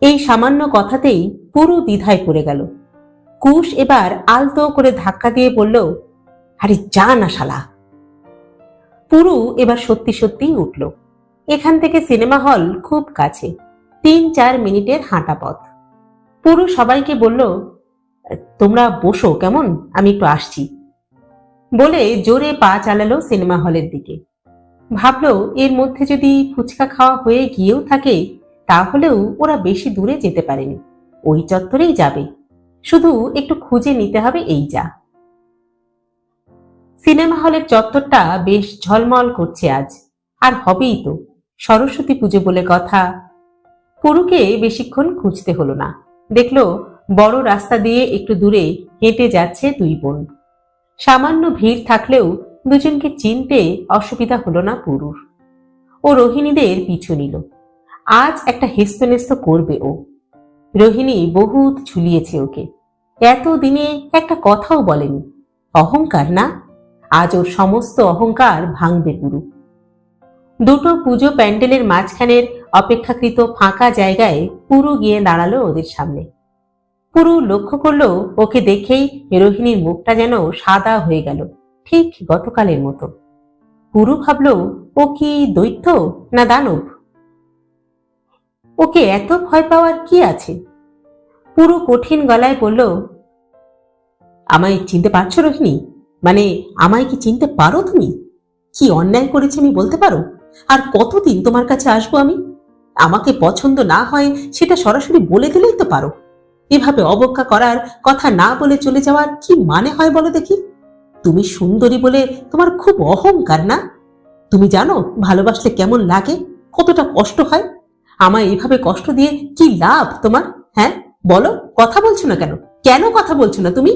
এই সামান্য কথাতেই পুরু দ্বিধায় পড়ে গেল। কুশ এবার আলতো করে ধাক্কা দিয়ে বলল, আরে যা না শালা। পুরু এবার সত্যি সত্যিই উঠল। এখান থেকে সিনেমা হল খুব কাছে, 3-4 মিনিটের হাঁটা পথ। পুরু সবাইকে বলল, তোমরা বসো কেমন, আমি একটু আসছি, বলে জোরে পা চালালো সিনেমা হলের দিকে। ভাবলো এর মধ্যে যদি ফুচকা খাওয়া হয়ে গিয়েও থাকে, তাহলেও ওরা বেশি দূরে যেতে পারেনি, ওই চত্বরেই যাবে, শুধু একটু খুঁজে নিতে হবে, এই যা। সিনেমা হলের চত্বরটা বেশ ঝলমল করছে আজ, আর হবেই তো, সরস্বতী পুজো বলে কথা। পুরুকে বেশিক্ষণ খুঁজতে হলো না, দেখলো বড় রাস্তা দিয়ে একটু দূরে হেঁটে যাচ্ছে দুই বোন। সামান্য ভিড় থাকলেও দুজনকে চিনতে অসুবিধা হলো না পুরুর। ও রোহিণীদের পিছু নিল। আজ একটা হেস্তনেস্ত করবে ও। রোহিণী বহুত ঝুলিয়েছে ওকে, এতদিনে একটা কথাও বলেনি। অহংকার না, আজ ওর সমস্ত অহংকার ভাঙবে পুরু। দুটো পুজো প্যান্ডেলের মাঝখানের অপেক্ষাকৃত ফাঁকা জায়গায় পুরু গিয়ে দাঁড়ালো ওদের সামনে। পুরু লক্ষ্য করলো ওকে দেখেই রোহিণীর মুখটা যেন সাদা হয়ে গেল, ঠিক গতকালের মতো। পুরু ভাবলো ও কি দৈত্য না দানব? ওকে এত ভয় পাওয়ার কি আছে? পুরু কঠিন গলায় বলল, আমায় চিনতে পারছো রোহিণী? মানে আমায় কি চিনতে পারো তুমি? কি অন্যায় করেছি আমি বলতে পারো? আর কতদিন তোমার কাছে আসবো আমি? আমাকে পছন্দ না হয় সেটা সরাসরি বলে দিলেই তো পারো। এভাবে অবজ্ঞা করার কথা না বলে চলে যাওয়ার কি মানে হয় বলো দেখি? তুমি সুন্দরী বলে তোমার খুব অহংকার না? তুমি জানো ভালোবাসলে কেমন লাগে, কতটা কষ্ট হয়? আমায় এইভাবে কষ্ট দিয়ে কি লাভ তোমার? হ্যাঁ বলো, কথা বলছো না কেন? কেন কথা বলছো না তুমি?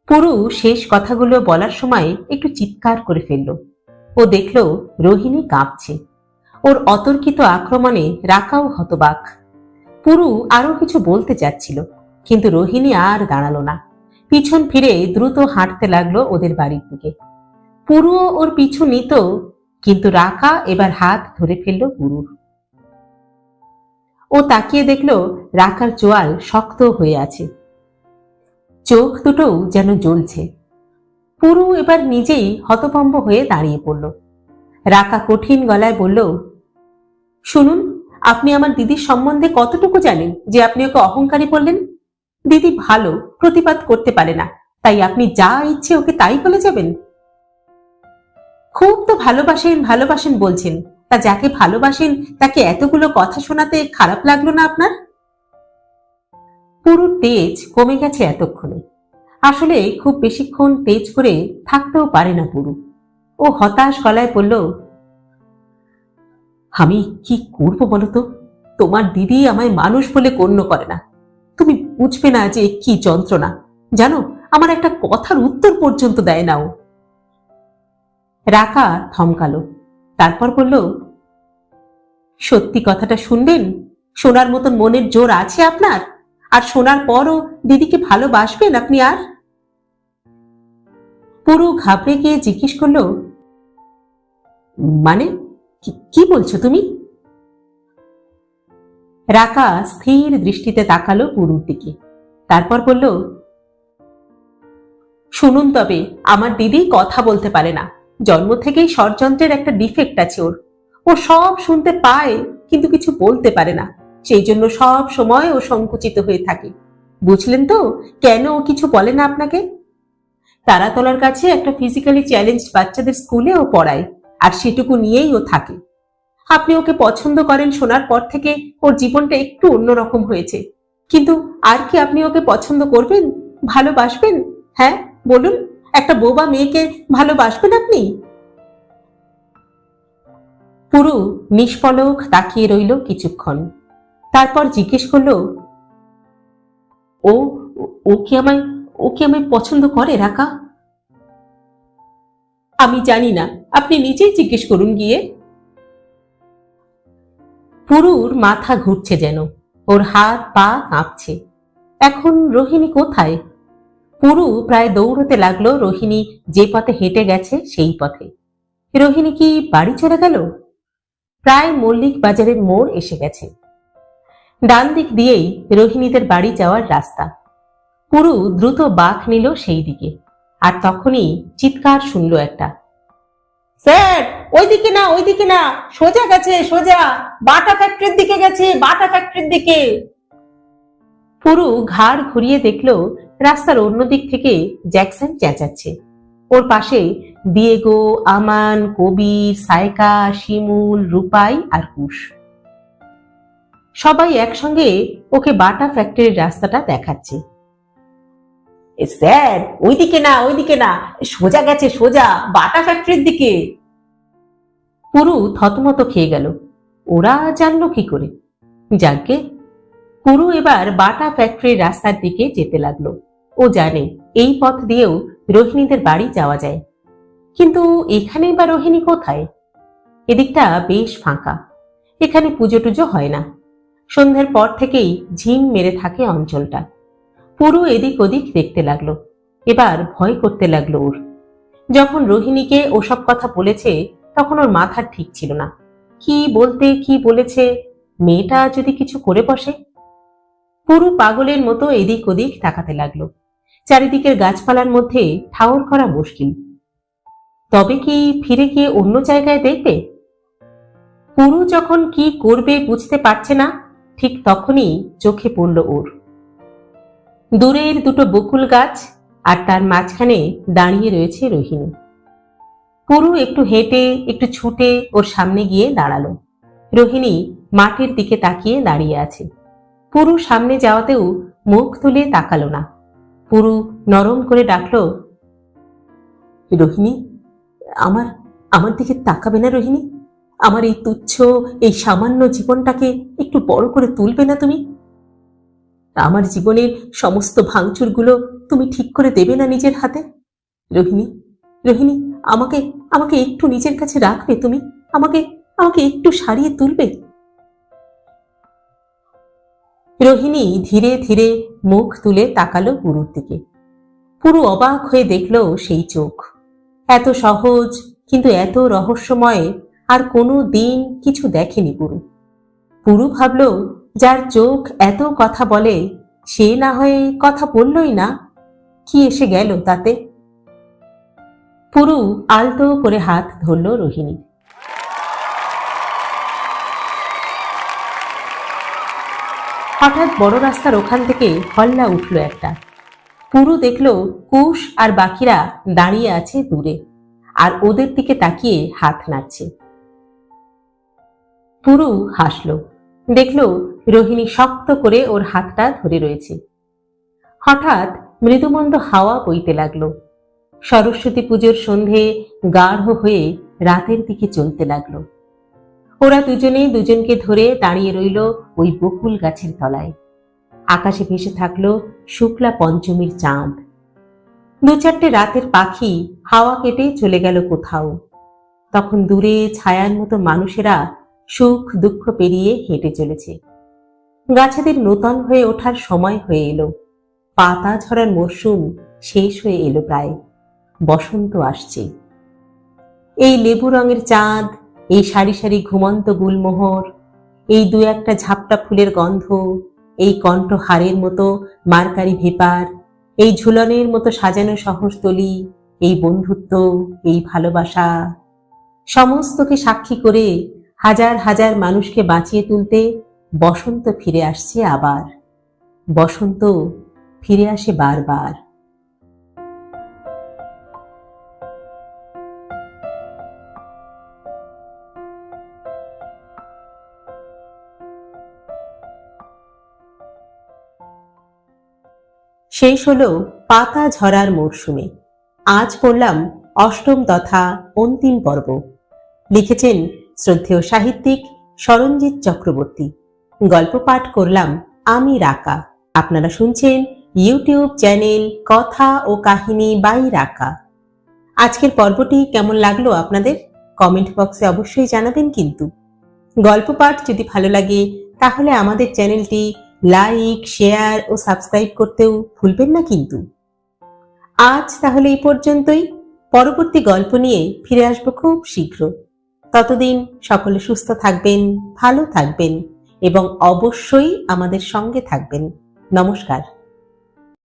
পুরু শেষ কথাগুলো বলার সময় একটু চিৎকার করে ফেলল। ও দেখল রোহিণী কাঁপছে। ওর অতর্কিত আক্রমণে রাকাও হতবাক। পুরু আরো কিছু বলতে চাচ্ছিল, কিন্তু রোহিণী আর দাঁড়ালো না। পিছন ফিরে দ্রুত হাঁটতে লাগলো ওদের বাড়ির দিকে। পুরুও ওর পিছু নিত, কিন্তু রাকা এবার হাত ধরে ফেলল পুরুর। ও তাকিয়ে দেখল রাকার চোয়াল শক্ত হয়ে আছে, চোখ দুটোও যেন জ্বলছে। পুরু এবার নিজেই হতভম্ব হয়ে দাঁড়িয়ে পড়ল। রাকা কঠিন গলায় বলল, শুনুন, আপনি আমার দিদির সম্বন্ধে কতটুকু জানেন যে আপনি ওকে অহংকারী বললেন? দিদি ভালো, প্রতিবাদ করতে পারে না, তাই আপনি যা ইচ্ছে ওকে তাই বলে যাবেন? খুব তো ভালোবাসেন ভালোবাসেন বলছেন, তা যাকে ভালোবাসেন তাকে এতগুলো কথা শোনাতে খারাপ লাগলো না আপনার? পুরুর তেজ কমে গেছে এতক্ষণে। আসলে খুব বেশিক্ষণ তেজ করে থাকতেও পারে না পুরু। ও হতাশ গলায় বলল, আমি কি করব বলতো? তোমার দিদি আমায় মানুষ বলে গণ্য করে না। তুমি বুঝবে না যে কি যন্ত্রণা। জানো, আমার একটা কথার উত্তর পর্যন্ত দেয় না ও। রাকা থমকালো, তারপর বলল, সত্যি কথাটা শুনবেন? শোনার মতন মনের জোর আছে আপনার? আর শোনার পরও দিদিকে ভালোবাসবেন আপনি? আর পুরো ঘাবড়ে গিয়ে জিজ্ঞেস করলো, মানে কি বলছো তুমি? রাকা স্থির দৃষ্টিতে তাকালো পুরুর দিকে, তারপর বলল, শুনুন, তবে আমার দিদি কথা বলতে পারে না। জন্ম থেকেই ষড়যন্ত্রের একটা ডিফেক্ট আছে ওর। ও সব শুনতে পায় কিন্তু কিছু বলতে পারে না। সেই জন্য সব সময় ও সংকুচিত হয়ে থাকে। বুঝলেন তো কেন ও কিছু বলে না আপনাকে? তারাতলার কাছে একটা ফিজিক্যালি চ্যালেঞ্জ বাচ্চাদের স্কুলে ও পড়ায়, আর সেটুকু নিয়েই ও থাকে। আপনি ওকে পছন্দ করেন শোনার পর থেকে ওর জীবনটা একটু অন্যরকম হয়েছে। কিন্তু আর কি আপনি ওকে পছন্দ করবেন, ভালোবাসবেন? হ্যাঁ বলুন, একটা বোবা মেয়েকে ভালোবাসবেন আপনি? পুরু নিষ্পলক তাকিয়ে রইল কিছুক্ষণ, তারপর জিজ্ঞেস করল, ও ও কি আমায় পছন্দ করে রাকা? আমি জানি না, আপনি নিজেই জিজ্ঞেস করুন গিয়ে। পুরুর মাথা ঘুরছে যেন, ওর হাত পা কাঁপছে। এখন রোহিণী কোথায়? পুরু প্রায় দৌড়তে লাগলো রোহিণী যে পথে হেঁটে গেছে সেই পথে। রোহিণী কি বাড়ি চলে গেল? প্রায় মল্লিক বাজারের মোড় এসে গেছে। ডান দিক দিয়েই রোহিণীদের বাড়ি যাওয়ার রাস্তা। পুরু দ্রুত বাঁক নিল সেই দিকে, আর তখনই চিৎকার শুনল একটা, স্যার ওইদিকে না, ওইদিকে না, সোজা গেছে, সোজা বাটা ফ্যাক্টরির দিকে গেছে, বাটা ফ্যাক্টরির দিকে। পুরু ঘাড় ঘুরিয়ে দেখল রাস্তার অন্য দিক থেকে জ্যাকসন চেঁচাচ্ছে। ওর পাশে দিয়েগো, আমান, কবির, সায়কা, শিমুল, রূপাই আর কুশ সবাই একসঙ্গে ওকে বাটা ফ্যাক্টরির রাস্তাটা দেখাচ্ছে। স্যার ওইদিকে না, ওইদিকে না, সোজা গেছে, সোজা বাটা ফ্যাক্টরির দিকে। পুরু থতমত খেয়ে গেল, ওরা জানলো কি করে? যাকে পুরু এবার বাটা ফ্যাক্টরির রাস্তার দিকে যেতে লাগলো। ও জানে এই পথ দিয়েও রোহিণীদের বাড়ি যাওয়া যায়, কিন্তু এখানেই বা রোহিণী কোথায়? এদিকটা বেশ ফাঁকা, এখানে পুজো টুজো হয় না। সন্ধ্যের পর থেকেই ঝিম মেরে থাকে অঞ্চলটা। পুরু এদিক ওদিক দেখতে লাগলো। এবার ভয় করতে লাগলো ওর। যখন রোহিণীকে ওসব কথা বলেছে তখন ওর মাথা ঠিক ছিল না। কি বলতে কি বলেছে, মেয়েটা যদি কিছু করে বসে? পুরু পাগলের মতো এদিক ওদিক তাকাতে লাগলো। চারিদিকের গাছপালার মধ্যে ঠাউর করা মুশকিল। তবে কি ফিরে গিয়ে অন্য জায়গায় দেখবে? পুরু যখন কি করবে বুঝতে পারছে না, ঠিক তখনই চোখে পড়ল ওর দূরের দুটো বকুল গাছ, আর তার মাঝখানে দাঁড়িয়ে রয়েছে রোহিণী। পুরু একটু হেঁটে একটু ছুটে ওর সামনে গিয়ে দাঁড়ালো। রোহিণী মাটির দিকে তাকিয়ে দাঁড়িয়ে আছে। পুরু সামনে যাওয়াতেও মুখ তুলে তাকালো না। পুরু নরম করে ডাকলো, রোহিণী, আমার আমার দিকে তাকাবে না রোহিণী? আমার এই তুচ্ছ, এই সামান্য জীবনটাকে একটু বড় করে তুলবে না তুমি? আমার জীবনের সমস্ত ভাঙচুরগুলো তুমি ঠিক করে দেবে না নিজের হাতে? রোহিণী, রোহিণী, আমাকে আমাকে একটু নিজের কাছে রাখবে তুমি? আমাকে আমাকে একটু সারিয়ে তুলবে? রোহিণী ধীরে ধীরে মুখ তুলে তাকালো পুরুর দিকে। পুরু অবাক হয়ে দেখলো সেই চোখ। এত সহজ কিন্তু এত রহস্যময় আর কোনো দিন কিছু দেখেনি পুরু। পুরু ভাবলো যার চোখ এত কথা বলে সে না হয়ে কথা বললই না, কি এসে গেল তাতে? পুরু আলতো করে হাত ধরল রোহিণী। হঠাৎ বড় রাস্তার ওখান থেকে হল্লা উঠল একটা। পুরু দেখল কুশ আর বাকিরা দাঁড়িয়ে আছে দূরে, আর ওদের দিকে তাকিয়ে হাত নাড়ছে। পুরু হাসল, দেখল রোহিণী শক্ত করে ওর হাতটা ধরে রয়েছে। হঠাৎ মৃদুমন্দ হাওয়া বইতে লাগলো। সরস্বতী পুজোর সন্ধে গাঢ় হয়ে রাতের দিকে চলতে লাগলো। ওরা দুজনেই দুজনকে ধরে দাঁড়িয়ে রইল ওই বকুল গাছের তলায়। আকাশে ভেসে থাকলো শুক্লা পঞ্চমীর চাঁদ। দু চারটে রাতের পাখি হাওয়া কেটে চলে গেল কোথাও। তখন দূরে ছায়ার মতো মানুষেরা সুখ দুঃখ পেরিয়ে হেঁটে চলেছে। গাছেদের নূতন হয়ে ওঠার সময় হয়ে এলো। পাতা ঝরার মরশুম শেষ হয়ে এলো প্রায়। বসন্ত আসছে। এই লেবু রঙের চাঁদ, এই সারি সারি ঘুমন্ত গুলমোহর, এই দু একটা ঝাপটা ফুলের গন্ধ, এই কণ্ঠহারের মতো মারকারি ভেপার, এই ঝুলনের মতো সাজানো সহজতলি, এই বন্ধুত্ব, এই ভালোবাসা, সমস্তকে সাক্ষী করে হাজার হাজার মানুষকে বাঁচিয়ে তুলতে বসন্ত ফিরে আসছে আবার। বসন্ত ফিরে আসে বারবার। শেষ হলো পাতা ঝরার মরশুমে। আজ পড়লাম অষ্টম তথা অন্তিম পর্ব। লিখেছেন শ্রদ্ধেয় সাহিত্যিক সরঞ্জিত চক্রবর্তী। গল্প পাঠ করলাম আমি রাকা। আপনারা শুনছেন ইউটিউব চ্যানেল কথা ও কাহিনী বাই রাকা। আজকের পর্বটি কেমন লাগলো আপনাদের কমেন্ট বক্সে অবশ্যই জানাবেন। কিন্তু গল্প পাঠ যদি ভালো লাগে তাহলে আমাদের চ্যানেলটি লাইক, শেয়ার ও সাবস্ক্রাইব করতেও ভুলবেন না কিন্তু। আজ তাহলে এই পর্যন্তই। পরবর্তী গল্প নিয়ে ফিরে আসবো খুব শীঘ্র। ততদিন সকলে সুস্থ থাকবেন, ভালো থাকবেন এবং অবশ্যই আমাদের সঙ্গে থাকবেন। নমস্কার।